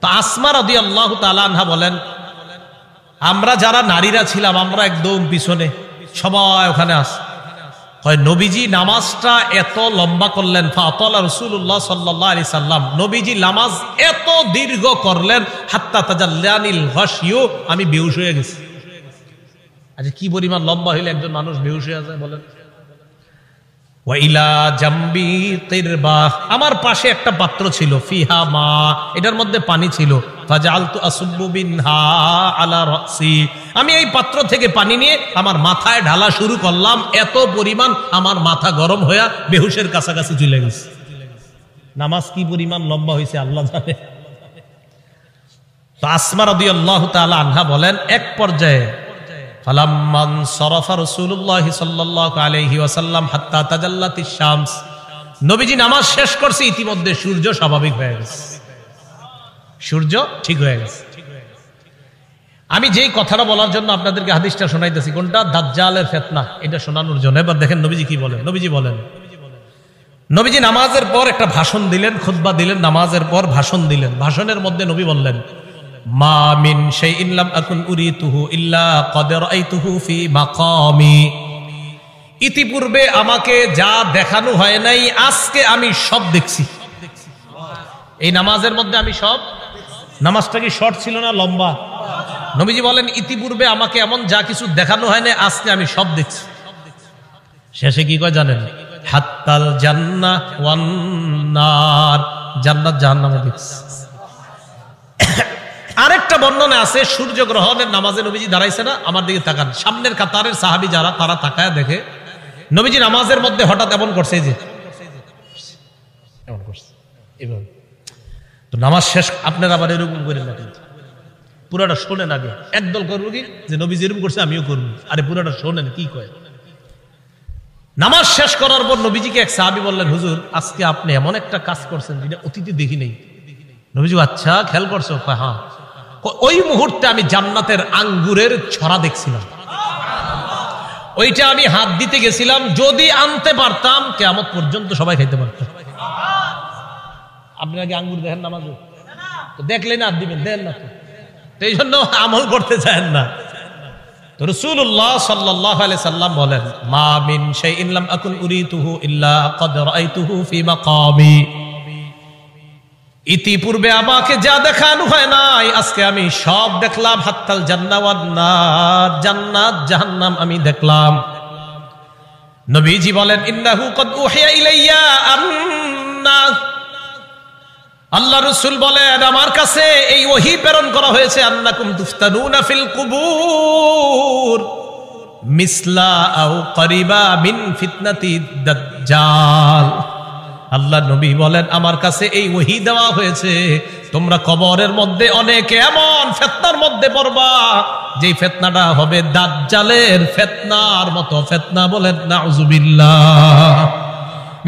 তো আসমা রাদিয়াল্লাহু তাআলা আনহা বলেন, আমরা যারা নারীরা ছিলাম আমরা একদম পিছনে, সবাই ওখানে আছে। হয় নবীজি নামাজটা এত লম্বা করলেন, ফাতালা রাসূলুল্লাহ সাল্লাল্লাহু আলাইহি সাল্লাম, নবীজি নামাজ এত দীর্ঘ করলেন, হাত্তা তাজাল্লানিল গাশিয়ু, আমি বেহুশ হয়ে গেছি। আচ্ছা কি পরিমাণ লম্বা হইলে একজন মানুষ বেহুশ হয়ে যায় বলেন? ওয়া ইলা জামবি কিরবা, আমার পাশে একটা পাত্র ছিল, ফিহা মা, এটার মধ্যে পানি ছিল। ফাজালতু আসুব্বু বিনহা আলা রাসি, আমি এই পাত্র থেকে পানি নিয়ে আমার মাথায় ঢালা শুরু করলাম। এত পরিমাণ আমার মাথা গরম হয়ে বেহুশের কাছাকাছি চলে গেছে। নামাজ কি পরিমাণ লম্বা হয়েছে আল্লাহ জানে। তো আসমা রাদিয়াল্লাহু তাআলা আনহা বলেন, এক পর্যায়ে ফালাম্মান সরাফা রাসূলুল্লাহ সাল্লাল্লাহু আলাইহি ওয়াসাল্লাম হাত্তা তাজাল্লাতিশ শামস, নবীজি নামাজ শেষ করছে, ইতিমধ্যে সূর্য স্বাভাবিক হয়ে গেছে, সূর্য ঠিক হয়ে গেছে। আমি যেই কথাটা বলার জন্য আপনাদেরকে হাদিসটা শোনাইতেছি, কোনটা? দাজ্জালের ফিতনা, এটা শোনানোর জন্য। এবার দেখেন নবীজি কি বলেন। নবীজি বলেন, নবীজি নামাজের পর একটা ভাষণ দিলেন, খুতবা দিলেন, নামাজের পর ভাষণ দিলেন। ভাষণের মধ্যে নবী বললেন, মা মিন শাইইন লাম আকুন উরিতুহু ইল্লা ক্বাদ রাআইতুহু ফি মাকামি, ইতিপূর্বে আমাকে যা দেখানো হয় নাই আজকে আমি সব দেখছি। এই নামাজের মধ্যে আমি সব, নামাজটা কি শর্ট ছিল না লম্বা? নবীজি বলেন, ইতিপূর্বে আমাকে এমন যা কিছু দেখানো হয় না আজকে আমি সব দেখছি। শেষে কি কয় জানেন? হাত্তাল জান্নাহ ওয়ান নার, জান্নাত জাহান্নামও দেখছি। আরেকটা বর্ণনা আছে, সূর্য গ্রহণের নামাজে নবীজি দাঁড়াইছে না, আমার দিকে তাকান, সামনের কাতারের সাহাবী যারা, তারা তাকায় দেখে নবীজি নামাজের মধ্যে হঠাৎ এমন করছে, যে এমন করছে এভাবে। তো নামাজ শেষ, আপনারা আবার এরকম করেন না, পুরাটা শোনেন আগে। একদল করবো কি যে নবী যেরকম করছে আমিও করবো, আরে পুরাটা শোনেন কি কয়। নামাজ শেষ করার পর নবীজিকে এক সাহাবী বললেন, হুজুর আজকে আপনি এমন একটা কাজ করছেন যেটা অতীতে দেখি নেই। নবীজি আচ্ছা খেয়াল করছো? হ্যাঁ। ওই মুহূর্তে আমি জান্নাতের আঙ্গুরের ছড়া দেখছিলাম, ওইটা আমি হাত দিতে গেছিলাম, যদি আনতে পারতাম কিয়ামত পর্যন্ত সবাই খাইতে পারতাম। আপনি আগে আঙ্গুর দেখেন নামাজে? তো দেখলেন হাত দিবেন, দেন না তো এই জন্য আমল করতে চান না। তো রাসূলুল্লাহ সাল্লাল্লাহু আলাইহি সাল্লাম বলেন, মা মিন শাইইন লাম আকুন উরিতুহু ইল্লা ক্বাদ রাআইতুহু ফি মাকামি। ইতিপূর্বে আমাকে যা দেখানো হয় নাই আজকে আমি সব দেখলাম। হাত্তাল জান্নাত ওয়ান নার, জান্নাত জাহান্নাম আমি দেখলাম। নবীজি বলেন, ইন্নাহু ক্বাদ উহিয়া ইলাইয়া আন্না, আল্লাহ রাসূল বলেন আমার কাছে এই ওহী প্রেরণ করা হয়েছে, আন্নাকুম তুফতানুনা ফিল কুবুর মিসলা আও করিবা মিন ফিতনাতি দাজ্জাল। আল্লাহ নবী বলেন আমার কাছে এই ওহী দেওয়া হয়েছে, তোমরা কবরের মধ্যে অনেক এমন ফিতনার মধ্যে পড়বা যেই ফিতনাটা হবে দাজ্জালের ফিতনার মতো ফিতনা। বলেন নাউযুবিল্লাহ।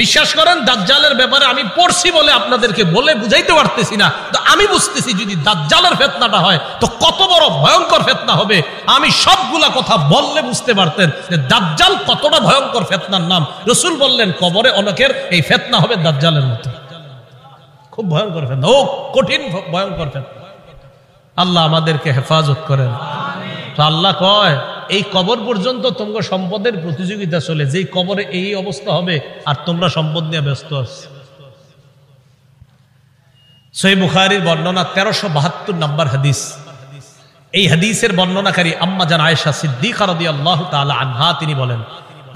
বিশ্বাস করেন দাজ্জালের ব্যাপারে আমি পড়ছি বলে আপনাদেরকে বলে বুঝাইতে পারতেছি না, তো আমি বুঝতেছি যদি দাজ্জালের ফিতনাটা হয় তো কত বড় ভয়ঙ্কর ফিতনা হবে। আমি সবগুলা কথা বললে বুঝতে পারতেন যে দাজ্জাল কতটা ভয়ঙ্কর ফিতনার নাম। রাসূল বললেন কবরে অনেকের এই ফিতনা হবে দাজ্জালের মতো, খুব ভয়ঙ্কর ফিতনা, ও কঠিন ভয়ঙ্কর ফিতনা। আল্লাহ আমাদেরকে হেফাজত করেন। তো আল্লাহ কয় এই কবর পর্যন্ত তোমরা সম্পদের প্রতিযোগিতা চলে, যেই কবরে এই অবস্থা হবে আর তোমরা সম্পদ নিয়ে ব্যস্ত আছো। সহিহ বুখারীর বর্ণনা 1372 নম্বর হাদিস। এই হাদিসের বর্ণনাকারী আম্মা জান আয়েশা সিদ্দিকা রাদিয়াল্লাহু তাআলা আনহা, তিনি বলেন,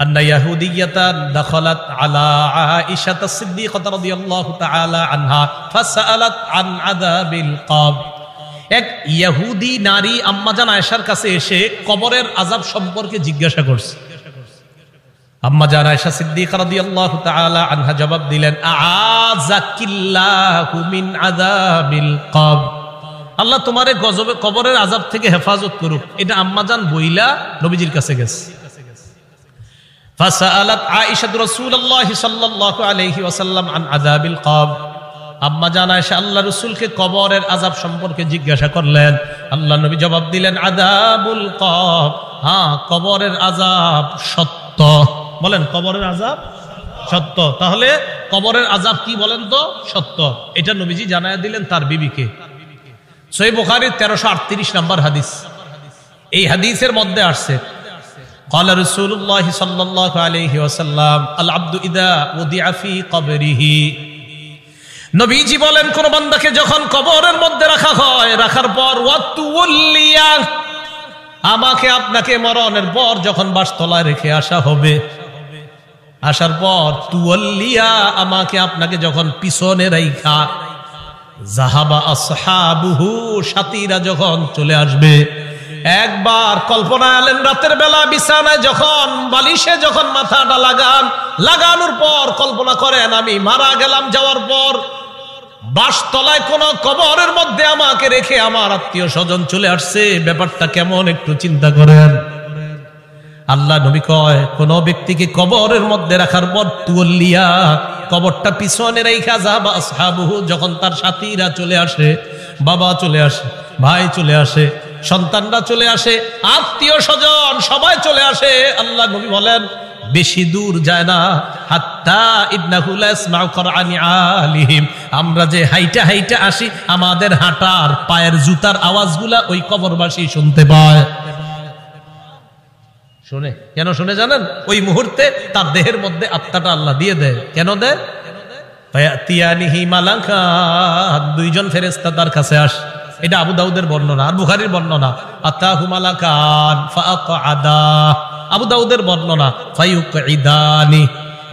আন্না ইয়াহুদিয়াতান দাখালাত আলা আয়েশা সিদ্দিকা রাদিয়াল্লাহু তাআলা আনহা ফাসালাত আন আযাবিল কবর। এক ইহুদি নারী আম্মাজান আয়েশার কাছে এসে কবরের আযাব সম্পর্কে জিজ্ঞাসা করছে। আম্মাজান আয়েশা সিদ্দিকা রাদিয়াল্লাহু তাআলা আনহা জবাব দিলেন, আযাকিল্লাহু মিন আযাবিল কবর, আল্লাহ তোমারে গজবে কবরের আযাব থেকে হেফাজত করুক। এটা আম্মাজান বইলা নবীজির কাছে গেছে। ফাসালাত আয়েশা রাসূলুল্লাহ সাল্লাল্লাহু আলাইহি ওয়াসাল্লাম আন আযাবিল কবর। আম্মা জান আয়েশা আল্লাহ রাসূলকে কবরের আযাব সম্পর্কে জিজ্ঞাসা করলেন। আল্লাহ নবী জবাব দিলেন, আযাবুল কবর, হ্যাঁ কবরের আযাব সত্য। বলেন কবরের আযাব সত্য। তাহলে কবরের আযাব কি বলেন তো? সত্য। এটা নবীজি জানায়া দিলেন তার বিবিকে। সহিহ বুখারীর 1338 নম্বর হাদিস। এই হাদিসের মধ্যে আসছে, ক্বালা রাসূলুল্লাহ সাল্লাল্লাহু আলাইহি ওয়াসাল্লাম, আল আবদু ইযা উদিআ ফি কবরিহি। নবীজি বলেন কোন বান্দাকে যখন কবরের মধ্যে রাখা হয়, রাখার পর ওয়াতুল্লিয়া, আমাকে আপনাকে মরণের পর যখন বাসতলায় রেখে আসা হবে, আসার পর তুওয়াল্লিয়া, আমাকে আপনাকে যখন পিছনে রাইখা, যাহাবা আসহাবুহু, সাথীরা যখন চলে আসবে। একবার কল্পনা আলেন রাতের বেলা বিছানায় যখন বালিশে যখন মাথাটা লাগানোর পর কল্পনা করেন আমি মারা গেলাম, যাওয়ার পর বাসতলায় কোন কবরের মধ্যে আমাকে রেখে আমার আত্মীয় স্বজন চলে আসছে, ব্যাপারটা কেমন একটু চিন্তা করেন। আল্লাহ নবী কয় কোন ব্যক্তিকে কবরের মধ্যে রাখার পর তুওয়াল্লিয়া, কবরটা পিছনে রাইখা, যাহাবা আসহাবুহু, যখন তার সাথীরা চলে আসে, বাবা চলে আসে, ভাই চলে আসে, সন্তানরা চলে আসে, আত্মীয় স্বজন সবাই চলে আসে। আল্লাহ নবী বলেন বেশি দূর যায় না, হাত্তা ইন্নাহু লা ইয়াসমাউ কুরআনি আলিহিম, আমরা যে হাইটা হাইটা আসি আমাদের হাঁটার পায়ের জুতার আওয়াজগুলা ওই কবরবাসী শুনতে পায়। শুনে কেন শুনে জানেন? ওই মুহূর্তে তার দেহের মধ্যে আত্মাটা আল্লাহ দিয়ে দেয়। কেন দেয়? ফায়াতিয়ানিহি মালাকান, দুইজন ফেরেশতা তার কাছে আসে। এটা আবু দাউদের বর্ণনা আর বুখারীর বর্ণনা। আতাহু মালাকান ফাআকআদা, আবু দাউদের বর্ণনা ফায়ুকঈদানি,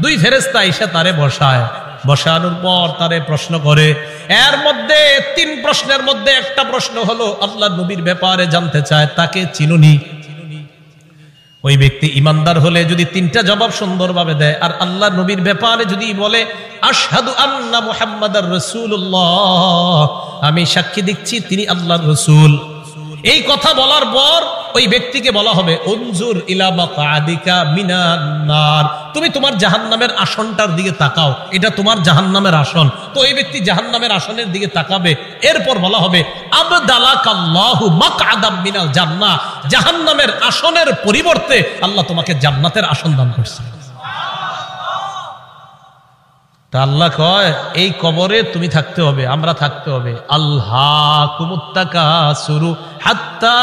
দুই ফেরেশতা এসে তারে বসায়, বসানোর পর তারে প্রশ্ন করে। এর মধ্যে তিন প্রশ্নের মধ্যে একটা প্রশ্ন হলো আল্লাহ নবীর ব্যাপারে জানতে চায়, তাকে চিনুনি? ওই ব্যক্তি ইমানদার হলে যদি তিনটা জবাব সুন্দরভাবে দেয়, আর আল্লাহ নবীর ব্যাপারে যদি বলে আশহাদু আন্না মুহাম্মাদার রাসূলুল্লাহ, আমি সাক্ষী দিচ্ছি তিনি আল্লাহর রাসূল, এই কথা বলার পর ওই ব্যক্তিকে বলা হবে উনজুর ইলা মাকআদিকা মিনান নার, তুমি তোমার জাহান্নামের আসনটার দিকে তাকাও, এটা তোমার জাহান্নামের আসন। তো এই ব্যক্তি জাহান্নামের আসনের দিকে তাকাবে। এরপর বলা হবে আবদালাকাল্লাহু মাকআদাম মিনাল জান্নাহ, জাহান্নামের আসনের পরিবর্তে আল্লাহ তোমাকে জান্নাতের আসন দান করছে। আল্লাহ কয় এই কবরে তুমি থাকতে হবে, আমরা থাকতে হবে। আল্লাহকুমুত তাকাসুরু হাত্তা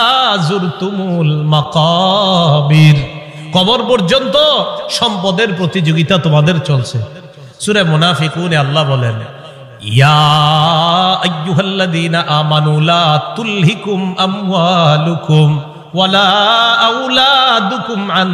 যুরতুমুল মাকাবির, কবর পর্যন্ত সম্পদের প্রতিযোগিতা তোমাদের চলছে। সূরা মুনাফিকুনে আল্লাহ বলেন ইয়া আইয়ুহাল্লাযীনা আমানু লা তুলহিকুম আমওয়ালুকুম ওয়ালা আওলাদুকুম আন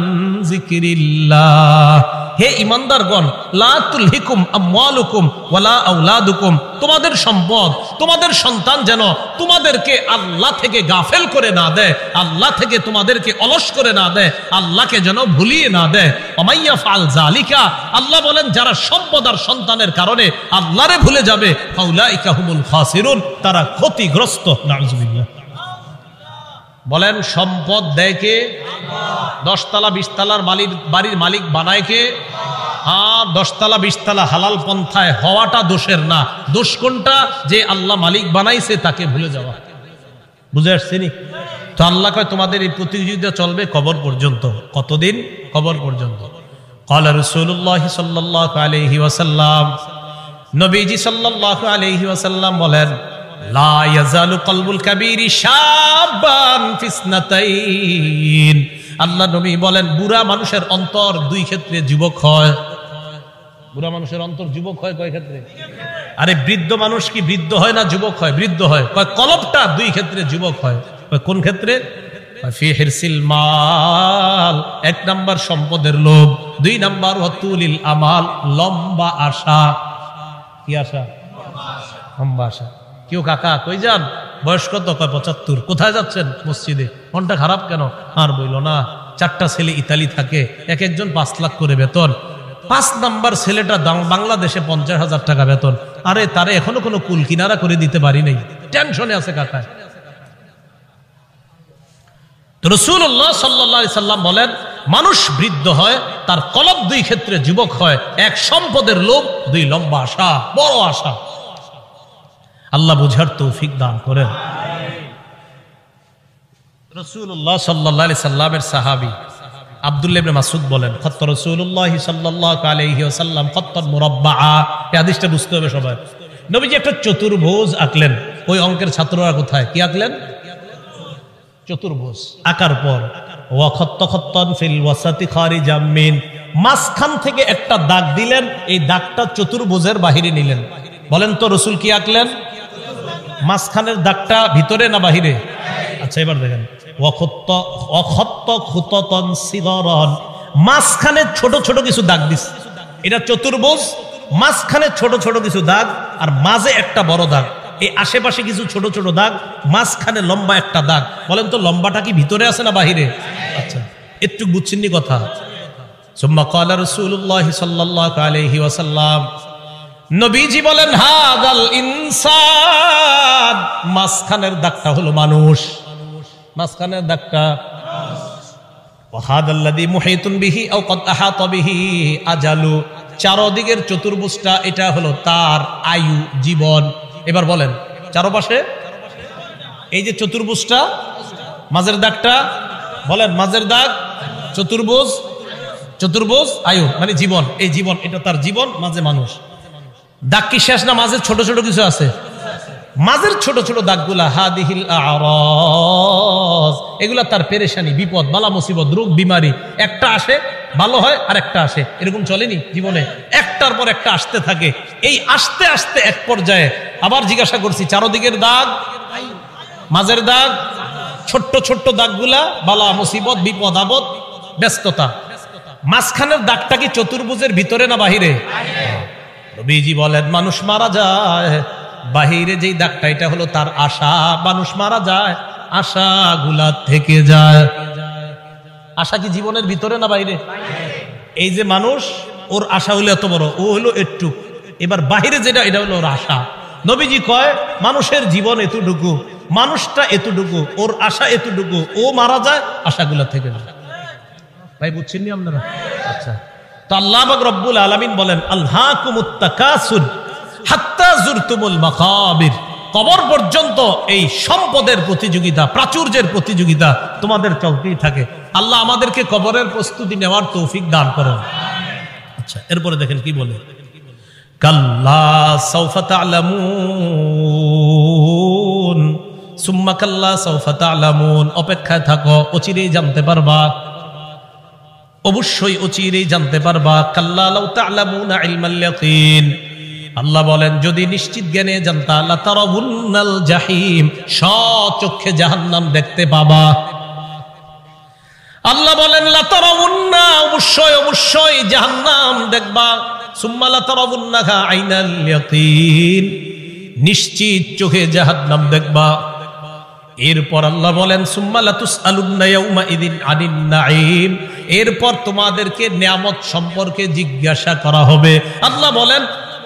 যিকরিল্লাহ, হে ঈমানদারগণ, লা তুলহিকুম আমওয়ালুকুম ওয়ালা আওলাদুকুম, তোমাদের সম্পদ, তোমাদের সন্তান যেন তোমাদেরকে আল্লাহ থেকে গাফেল করে না দেয়, আল্লাহ থেকে তোমাদেরকে অলস করে না দেয়, আল্লাহকে যেন ভুলিয়ে না দেয়। ওমাইয়া ফাল জালিকা, আল্লাহ বলেন যারা সম্পদ আর সন্তানের কারণে আল্লাহরে ভুলে যাবে, ফাউলাইকা হুমুল খাসিরুন, তারা ক্ষতিগ্রস্ত। নাউযুবিল্লাহ। বলেন সম্পদ দেয় কে? 10 তলা 20 তলার বাড়ির মালিক বানায় কে? হ্যাঁ, 10 তলা 20 তলা হালাল পন্থায় হওয়াটা দোষের না, দোষ কোনটা? যে আল্লাহ মালিক বানাইছে তাকে ভুলে যাওয়া। বুঝে আসছেনি? তো আল্লাহ কয় তোমাদের এই প্রতিযোগিতা চলবে কবর পর্যন্ত। কতদিন? কবর পর্যন্ত। ক্বালা রাসূলুল্লাহ সাল্লাল্লাহু আলাইহি ওয়াসাল্লাম, নবীজি সাল্লাল্লাহু আলাইহি ওয়াসাল্লাম বলেন লা ইয়াজালু কলবুল কাবীরি শাবান ফিসনাতাইন, আল্লাহ নবী বলেন বুড়া মানুষের অন্তর 2 ক্ষেত্রে যুবক হয়। বুড়া মানুষের অন্তর যুবক হয় কয় ক্ষেত্রে? আরে বৃদ্ধ মানুষ কি বৃদ্ধ হয় না যুবক হয়? বৃদ্ধ হয়। কয় কলবটা 2 ক্ষেত্রে যুবক হয়। কয় কোন ক্ষেত্রে? ফি হিরসিল মাল, 1 নাম্বার সম্পদের লোভ, 2 নাম্বার ওয়াতুলিল আমাল, লম্বা আশা। কি আশা? লম্বা আশা। কেউ কাকা কই যান? বয়স কত? কয় 75। কোথায় যাচ্ছেন? মসজিদে। মনটা খারাপ কেন? আর বইল না, 4টা ছেলে ইতালি থাকে, এক একজন 5 লাখ করে বেতন। 5 নাম্বার ছেলেটা বাংলাদেশে 50,000 টাকা বেতন। আরে তারে এখনো কোনো কুল কিনারা করে দিতে পারি নাই, টেনশনে আছে কাকা। তো রাসূলুল্লাহ সাল্লাল্লাহু আলাইহি সাল্লাম বলেন মানুষ বৃদ্ধ হয়, তার কলব 2 ক্ষেত্রে যুবক হয়। 1 সম্পদের লোভ, 2 লম্বা আশা, বড় আশা। আল্লাহ বুঝার তৌফিক দান করেন। রাসূলুল্লাহ সাল্লাল্লাহু আলাইহি সাল্লামের সাহাবী আব্দুল্লাহ ইবনে মাসউদ বলেন খত্ত রাসূলুল্লাহ সাল্লাল্লাহু আলাইহি ওয়াসাল্লাম খত্তান মুরাব্বাআ। এই হাদিসটা বুঝতে হবে সবাই। নবীজি একটা চতুর্ভুজ আঁকলেন। ওই অঙ্কের ছাত্ররা কোথায়? কি আঁকলেন? চতুর্ভুজ আঁকার পর ওয়া খত্ত খত্তান ফিল ওয়াসাতি খারিজাম মিন, মাঝখান থেকে একটা দাগ দিলেন। এই দাগটা চতুর্ভুজের বাহিরে নিলেন। বলেন তো রাসূল কি আঁকলেন? মাঝখানের দাগটা ভিতরে না বাহিরে? আচ্ছা এবার দেখেন মাঝখানে ছোট ছোট কিছু দাগ দিস। এটা চতুর্ভুজ, মাঝখানে ছোট ছোট কিছু দাগ, আর মাঝে একটা বড় দাগ। এই আশেপাশে কিছু ছোট ছোট দাগ, মাঝখানে লম্বা একটা দাগ। বলেন তো লম্বাটা কি ভিতরে আছে না বাহিরে? আচ্ছা একটু বুঝছেন নি কথা? সুম্মা ক্বালা রাসূলুল্লাহ সাল্লাল্লাহু আলাইহি ওয়াসাল্লাম, নবীজি বলেন হাদাল ইনসান, মাঝখানের দাগটা হলো মানুষ। মাঝখানের দাগটা ওয়াহাদাল্লাযী মুহিতুন বিহি আও ক্বাদ আহাতা বিহি আজালু, চারদিকের চতুর্ভুজটা এটা হলো তার আয়ু, জীবন। এবার বলেন চারপাশে এই যে চতুর্ভুজটা, মাঝের দাগটা বলেন, মাঝের দাগ চতুর্ভুজ, চতুর্ভুজ আয়ু মানে জীবন। এই জীবন এটা তার জীবন, মাঝে মানুষ। দাগ কি শেষ না? মাঝে ছোট ছোট কিছু আছে। মাঝের ছোট ছোট দাগগুলা হাদিহিল আরাজ, এগুলা তার পেরেশানি, বিপদ, বালা মুসিবত, রোগ বিমারি। একটা আসে ভালো হয় আর একটা আসে, এরকম চলেনি জীবনে? একটার পর একটা আসতে থাকে। এই আসতে আসতে এক পর্যায়ে আবার জিজ্ঞাসা করছি, চারদিকের দাগ, মাঝের দাগ, ছোট্ট ছোট্ট দাগগুলা বালা মুসিবত, বিপদ আপদ, ব্যস্ততা। মাঝখানের দাগটা কি চতুর্ভুজের ভিতরে না বাহিরে? নবীজি বলেন মানুষ মারা যায়, বাহিরে যেই দাগটা এটা হলো তার আশা। মানুষ মারা যায়, আশাগুলা থেকে যায়। আশা কি জীবনের ভিতরে না বাইরে? এই যে মানুষ, ওর আশা হলো এত বড়, ও হলো একটু। এবার বাহিরে যেটা এটা হলো ওর আশা। নবীজি কয় মানুষের জীবন এতটুকু, মানুষটা এতটুকু, ওর আশা এতটুকু, ও মারা যায় আশাগুলা থেকে যায়। ভাই বুঝছেন নি আপনারা? আচ্ছা, তো আল্লাহ পাক রব্বুল আলামিন বলেন আলহাকুমুত তাকাসুর হাত্তা জুরতুমুল মাকাবির, কবর পর্যন্ত এই সম্পদের প্রতিযোগিতা, প্রাচুর্যের প্রতিযোগিতা তোমাদের চলতেই থাকে। আল্লাহ আমাদেরকে কবরের প্রস্তুতি নেওয়ার তৌফিক দান করেন। আচ্ছা, এরপরে দেখেন কি বলে, কাল্লা সাউফা তা'লামুন সুম্মা কাল্লা সাউফা তা'লামুন, অপেক্ষায় থাকো, অচিরেই জানতে পারবা, অবশ্যই অচিরেই জানতে পারবা। কাল্লা লাউ তা'লামুনা ইলমাল ইয়াকিন, আল্লাহ বলেন যদি নিশ্চিত জ্ঞানে জানতা লাতারাবুন্নাল জাহিম, স্বচক্ষে জাহান্নাম দেখতে পাবা। আল্লাহ বলেন লাতারাবুন্না, অবশ্যই অবশ্যই জাহান্নাম দেখবা। সুম্মা লাতারাবুন্নাহা আইনাল ইয়াকিন, নিশ্চিত চোখে জাহান্নাম দেখবা। এরপর আল্লাহ বলেন সুম্মা লাতুসআলুন্না ইয়াউমা ইযিন আনিন নাঈম, এরপর তোমাদেরকে নিয়ামত সম্পর্কে জিজ্ঞাসা করা হবে। আল্লাহ বলেন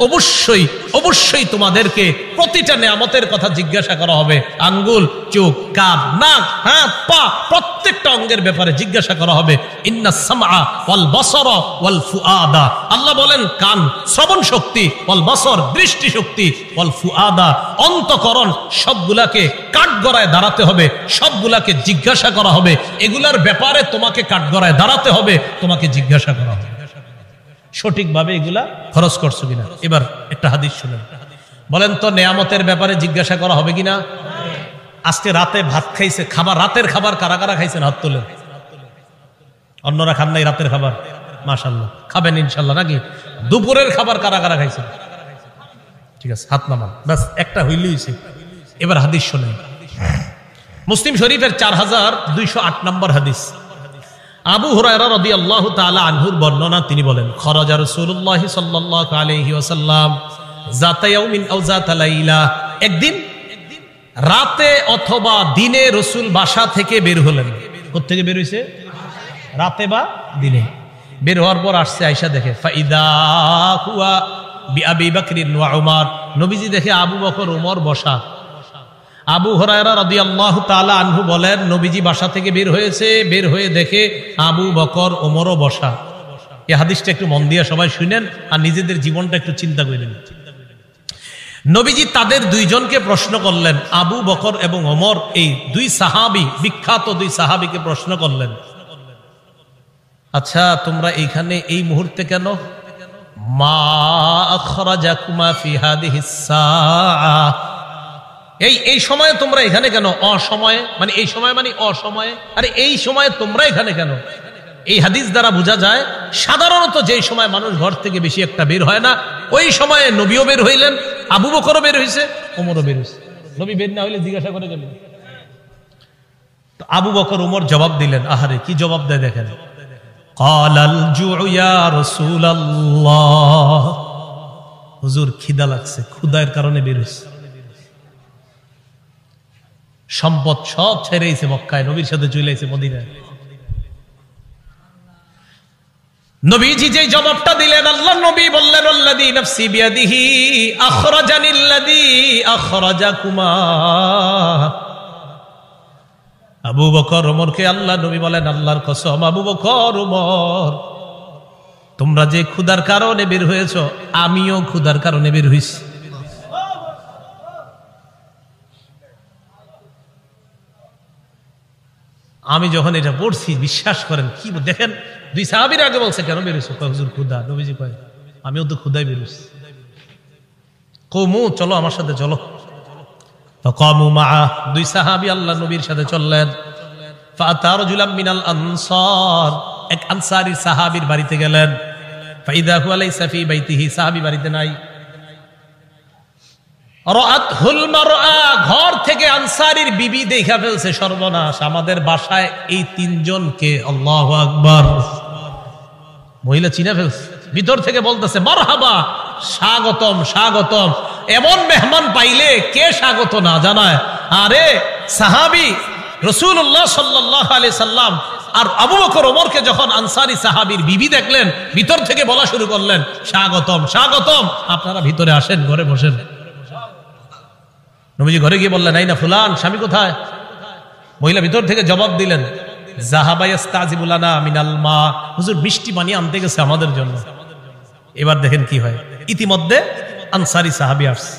অবশ্যই অবশ্যই তোমাদেরকে প্রতিটা নিয়ামতের কথা জিজ্ঞাসা করা হবে। আঙ্গুল, চোখ, কান, নাক, হাত, পা, প্রত্যেকটা অঙ্গের ব্যাপারে জিজ্ঞাসা করা হবে। ইন্নাস সামআ ওয়াল বাসারা ওয়াল ফুআদা, আল্লাহ বলেন কান শ্রবণ শক্তি, ওয়াল বাসর দৃষ্টি শক্তি, ওয়াল ফুআদা অন্তঃকরণ, সবগুলাকে কাঠগড়ায় দাঁড়াতে হবে, সবগুলাকে জিজ্ঞাসা করা হবে। এগুলার ব্যাপারে তোমাকে কাঠগড়ায় দাঁড়াতে হবে, তোমাকে জিজ্ঞাসা করা হবে সঠিকভাবে এগুলা খরচ করছো কিনা। এবার একটা হাদিস শুনেন, বলেন তো নেয়ামতের ব্যাপারে জিজ্ঞাসা করা হবে কিনা? আজকে রাতে ভাত খাইছে, খাবার, রাতের খাবার কারা কারা খাইছেন হাত তোলেন। অন্যরা খান নাই রাতের খাবার? মাশাআল্লাহ, খাবেন ইনশাআল্লাহ নাকি? দুপুরের খাবার কারা কারা খাইছেন? ঠিক আছে, হাত নামান, ব্যাস একটা হইলেই হইছে। এবার হাদিস শুনেন, মুসলিম শরীফের 4208 নম্বর হাদিস। আবু হুরায়রা রাদিয়াল্লাহু তাআলা আনহুর বর্ণনা, তিনি বলেন খরাজা রাসূলুল্লাহ সাল্লাল্লাহু আলাইহি ওয়াসাল্লাম যাতা ইয়াউমিন আও যাতা লাইলা, একদিন রাতে অথবা দিনে রাসূল বাসা থেকে বের হলেন। কোথা থেকে বের হইছে? রাতে বা দিনে। বের হওয়ার পর আসছে, আয়েশা দেখে ফাইদা হুয়া বিআবি বকর ওয়া উমর, নবীজি দেখে আবু বকর ওমর বসা। আবু হুরায়রা রাদিয়াল্লাহু তাআলা আনহু বলেন নবীজি বাসা থেকে বের হয়েছে, বের হয়ে দেখে আবু বকর ওমরও বসা। এই হাদিসটা একটু মন দিয়ে সবাই শুনেন আর নিজেদের জীবনটা একটু চিন্তা করে নিন। নবীজি তাদের দুইজনকে প্রশ্ন করলেন, আবু বকর এবং ওমর, এই দুই সাহাবী, বিখ্যাত দুই সাহাবীকে প্রশ্ন করলেন, আচ্ছা তোমরা এইখানে এই মুহূর্তে কেন? মা আখরাজাকুমা ফি হাদিহিস সাআ, এই সময়ে তোমরা এখানে কেন? অসময়ে মানে এই সময় মানে অসময়ে, আরে এই সময়ে তোমরা এখানে কেন? এই হাদিস দ্বারা বোঝা যায় সাধারণত যে সময় মানুষ ঘর থেকে বেশি একটা বের হয় না, ওই সময়ে নবীও বের হইলেন, আবু বকরও বের হইছে, ওমরও বের হইছে। নবী বের না হইলে জিজ্ঞাসা করে গেলেন। তো আবু বকর ওমর জবাব দিলেন, আহারে কি জবাব দেয় দেখেন, ক্বালাল জুউ ইয়া রাসূলুল্লাহ, হুজুর খিদা লাগছে, ক্ষুধার কারণে বের হইছে। সম্পদ সব ছেড়েছে মক্কায়, নবীর সাথে চলে এসেছে মদিনায়। নবীজি যে জবাবটা দিলেন, আল্লাহ নবী বললেন আল্লাযী নাফসি বিয়াদিহি আখরাজানিল্লাযী আখরাজাকুমা। আবু বকর ওমরকে আল্লাহ নবী বলেন, আল্লাহর কসম আবু বকর ওমর, তোমরা যে ক্ষুধার কারণে বের হয়েছ, আমিও ক্ষুধার কারণে বের হইছি। আমি যখন এটা পড়ছি, বিশ্বাস করেন কি দেখেন, দুই সাহাবীর আগে বলছে কেন বেরোছো? হুজুর ক্ষুধা। নবীজি কয় আমিও তো ক্ষুধায় বেরোছি। কওমু চলো আমার সাথে চলো। ফাকামু মাআ, দুই সাহাবী আল্লাহ নবীর সাথে চললেন। ফাআতা রাজুলাম মিনাল আনসার, এক আনসারী সাহাবীর বাড়িতে গেলেন। ফাইদা হুয়া লাইসা ফি বাইতিহি, সাহাবী বাড়িতে নাই। রাআতহুল মারআ, ঘর থেকে আনসারীর বিবি দেখা ফেলছে, সর্বনাশ, আমাদের বাসায় এই তিনজনকে, আল্লাহু আকবার, মহিলা চিনা ফেলছে। ভিতর থেকে বলতেছে মারহাবা, স্বাগতম স্বাগতম। এমন মেহমান পাইলে কে স্বাগত না জানায়? আরে সাহাবী রাসূলুল্লাহ সাল্লাল্লাহু আলাইহি সাল্লাম আর আবু বকর ওমরকে যখন আনসারী সাহাবীর বিবি দেখলেন, ভিতর থেকে বলা শুরু করলেন স্বাগতম স্বাগতম, আপনারা ভিতরে আসেন, ঘরে বসেন। নবীজি ঘরে গিয়ে বললেন, এই না ফুলান, স্বামী কোথায়? মহিলা ভিতর থেকে জবাব দিলেন, যাহাবা ইস্তাজিবু লানা মিনাল মা, হুজুর মিষ্টি পানি আনতে গেছে আমাদের জন্য। এবার দেখেন কি হয়, ইতিমধ্যে আনসারী সাহাবী আসছে।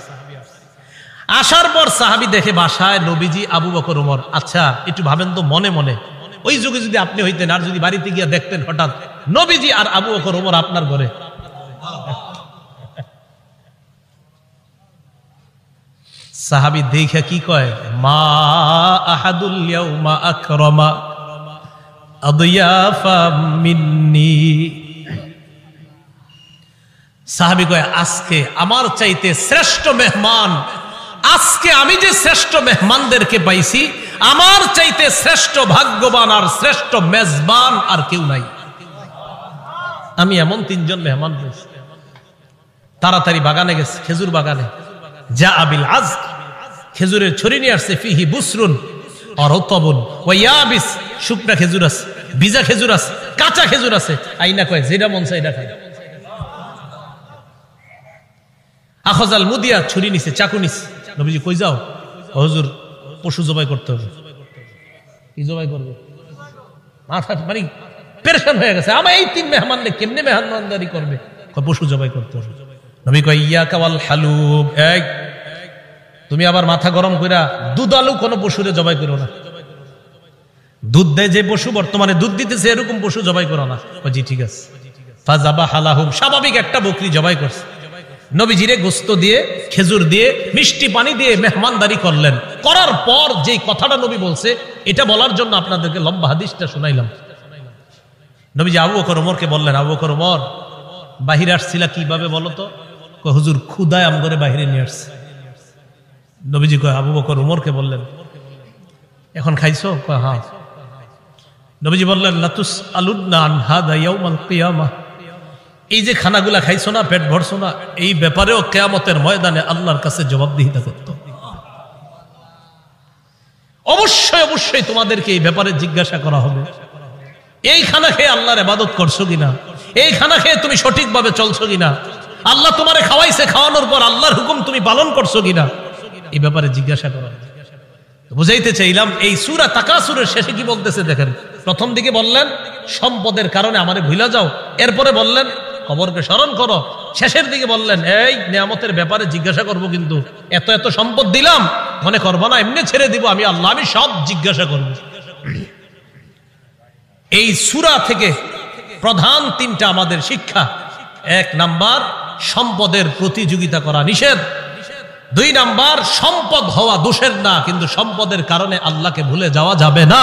আসার পর সাহাবী দেখে বাসায় নবীজি, আবু বকর, ওমর। আচ্ছা একটু ভাবেন তো মনে মনে, ওই যুগে যদি আপনি হইতেন আর যদি বাড়িতে গিয়ে দেখতেন হঠাৎ নবীজি আর আবু বকর, ওমর আপনার ঘরে। সাহাবী দেখে কি কয়, মা আহাদুল ইয়াউমা আকরামা আদিয়াফা মিন্নি। সাহাবী কয়, আজকে আমার চাইতে শ্রেষ্ঠ মেহমান, আজকে আমি যে শ্রেষ্ঠ মেহমানদেরকে পাইছি, আমার চাইতে শ্রেষ্ঠ ভাগ্যবান আর শ্রেষ্ঠ মেজবান আর কেউ নাই। আমি এমন 3 জন মেহমান পেয়েছি। তাড়াতাড়ি বাগানে গেছে, খেজুর বাগানে। যা আবিল আজ, খেজুরের ছড়ি নিয়ে আসছে। ফিহি বুসরুন আর রতবুন ওয়া ইয়াবিস, শুকনা খেজুর আছে, ভিজা খেজুর আছে, কাঁচা খেজুর আছে। আইনা কয়, যেটা মন চায় এটা খায়। আখজাল মুদিয়া, ছুরি নিছে, চাকু নিছে। নবীজি কই যাও? হুজুর পশু জবাই করতে হবে। কি জবাই করবে? মাথা মানে পেরেশান হয়ে গেছে। আমার এই 3 মেহমানকে কেমনে মেহমানদারি করবে? পশু জবাই করতে হবে। নবী কয়, ইয়াকা ওয়াল হালুব, এই তুমি আবার মাথা গরম কইরা দুধ আলু কোন পশুরে জবাই করো না। দুধ দেয় যে পশু, বর্তমানে দুধ দিতেছে, এরকম পশু জবাই করো না। জি ঠিক আছে। ফাজাবা হালাহুম, স্বাভাবিক একটা বকরি জবাই করছে। নবীজিরে গোস্ত দিয়ে, খেজুর দিয়ে, মিষ্টি পানি দিয়ে মেহমানদারি করলেন। করার পর যেই কথাটা নবী বলছে, এটা বলার জন্য আপনাদেরকে লম্বা হাদিসটা শুনাইলাম। নবীজি আবু বকর ওমরকে বললেন, আবু বকর ওমর, বাহিরে আসছিলা কিভাবে বলো তো? হুজুর ক্ষুধায় আম করে বাহিরে নিয়ে আসছে। নবীজি কয়, আবু বকর ওমরকে বললেন, এখন খাইছো? কয় হ্যাঁ। নবীজি বললেন, লাতুস আলুদনা আন হাদা ইয়াউমাল কিয়ামাহ, এই যে খানাগুলা খাইছো না, পেট ভরছো না, এই ব্যাপারেও কিয়ামতের ময়দানে আল্লাহর কাছে জবাবদিহিতা করতে হবে। অবশ্যই অবশ্যই তোমাদেরকে এই ব্যাপারে জিজ্ঞাসা করা হবে। এই খানা খেয়ে আল্লাহর ইবাদত করছো কিনা? এই খানা খেয়ে তুমি সঠিকভাবে চলছো কিনা? আল্লাহ তোমারে খাওয়াইছে, খাওয়ানোর পর আল্লাহর হুকুম তুমি পালন করছো কিনা? এই ব্যাপারে জিজ্ঞাসা করা। বুঝাইতে চাইলাম, এই সূরা তাকাসুরের শেষে কি বলতেছে দেখেন। প্রথম দিকে বললেন সম্পদের কারণে আমারে ভুলে যাও, এরপরে বললেন কবরকে স্মরণ করো, শেষের দিকে বললেন এই নিয়ামতের ব্যাপারে জিজ্ঞাসা করব, কিন্তু এত এত সম্পদ দিলাম মনে করবো না এমনি ছেড়ে দিব আমি আল্লাহ, আমি সব জিজ্ঞাসা করব। এই সূরা থেকে প্রধান 3টা আমাদের শিক্ষা। 1 নাম্বার, সম্পদের প্রতিযোগিতা করা নিষেধ। 2 নাম্বার, সম্পদ হওয়া দোষের না, কিন্তু সম্পদের কারণে আল্লাহকে ভুলে যাওয়া যাবে না,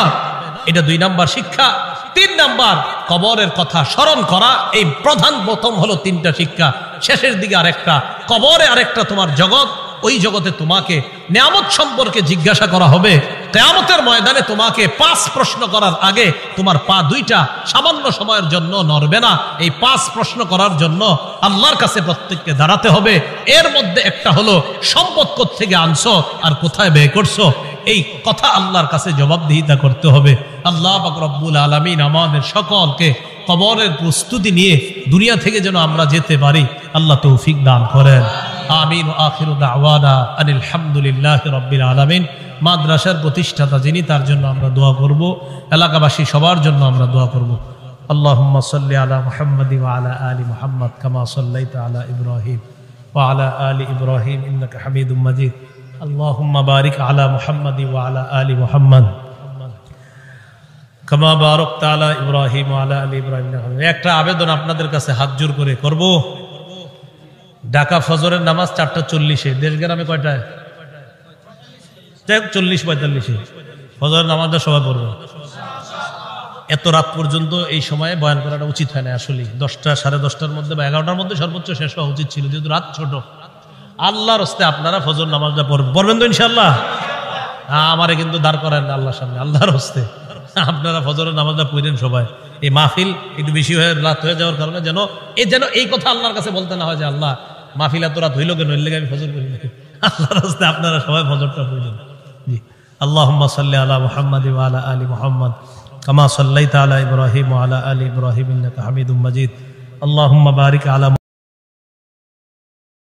এটা 2 নাম্বার শিক্ষা। 3 নাম্বার, কবরের কথা স্মরণ করা। এই প্রধান প্রথম হলো 3টা শিক্ষা। শেষের দিকে আরেকটা, কবরে আরেকটা তোমার জগৎ, ওই জগতে তোমাকে নিয়ামত সম্পর্কে জিজ্ঞাসা করা হবে। কিয়ামতের ময়দানে তোমাকে 5 প্রশ্ন করার আগে তোমার পা 2টা সামান্য সময়ের জন্য নড়বে না। এই 5 প্রশ্ন করার জন্য আল্লাহর কাছে প্রত্যেককে দাঁড়াতে হবে। এর মধ্যে একটা হলো সম্পদ কোত্থেকে আনছো আর কোথায় ব্যয় করছো, এই কথা আল্লাহর কাছে জবাবদিহিতা করতে হবে। আল্লাহ পাক রব্বুল আলামিন আমাদের সকলকে কবরের প্রস্তুতি নিয়ে দুনিয়া থেকে যেন আমরা যেতে পারি, আল্লাহ তৌফিক দান করেন। আমিন। আখিরু দাওয়ানা আনিল হামদুলিল্লাহি রাব্বিল আলামিন। মাদ্রাসার প্রতিষ্ঠাতা যিনি, তার জন্য আমরা দোয়া করব, এলাকাবাসী সবার জন্য আমরা দোয়া করব। আল্লাহুম্মা সাল্লি আলা মুহাম্মাদি ওয়া আলা আলি মুহাম্মাদ কামা সাল্লাইতা আলা ইব্রাহিম ওয়া আলা আলি ইব্রাহিম ইন্নাকা হামিদুম মাজিদ। আল্লাহুম্মা বারিক আলা মুহাম্মাদি ওয়া আলা আলি মুহাম্মাদ কামা বারাকতা আলা ইব্রাহিম ওয়া আলা আলি ইব্রাহিম। একটা আবেদন আপনাদের কাছে হাত জোর করে করব। ঢাকা ফজরের নামাজ 4:40-এ, দেশগ্রামে কয়টায়? 40-45-এ ফজরের নামাজটা সবাই পড়বে। এত রাত পর্যন্ত এই সময়ে বয়ান করাটা উচিত হয় না আসলে। 10টা, 10:30টার মধ্যে বা 11টার মধ্যে সর্বোচ্চ শেষ হওয়া উচিত ছিল, যেহেতু রাত ছোট। আল্লাহর হস্তে আপনারা ফজর নামাজটা পড়বেন তো ইনশাআল্লাহ? আমারে কিন্তু দাঁড় করেন না আল্লাহর সামনে, আল্লাহর হস্তে আপনারা ফজরের নামাজটা পড়েন সবাই। এই মাহফিল একটু বেশি হয়ে রাত হয়ে যাওয়ার কারণে যেন এই কথা আল্লাহর কাছে বলতে না হয় যে আল্লাহ মাহফিল এত রাত হইল কেন, এর লেগে আমি ফজর পড়ি না। আল্লাহর হস্তে আপনারা সবাই ফজরটা পড়েন। জি। আল্লাহুম্মা সাল্লি আলা মুহাম্মাদি ওয়া আলা আলি মুহাম্মাদ কামা সাল্লাইতা আলা ইব্রাহিম ওয়া আলা আলি ইব্রাহিম ইন্নাকা হামিদুম মাজিদ। আল্লাহুম্মা বারিক আলা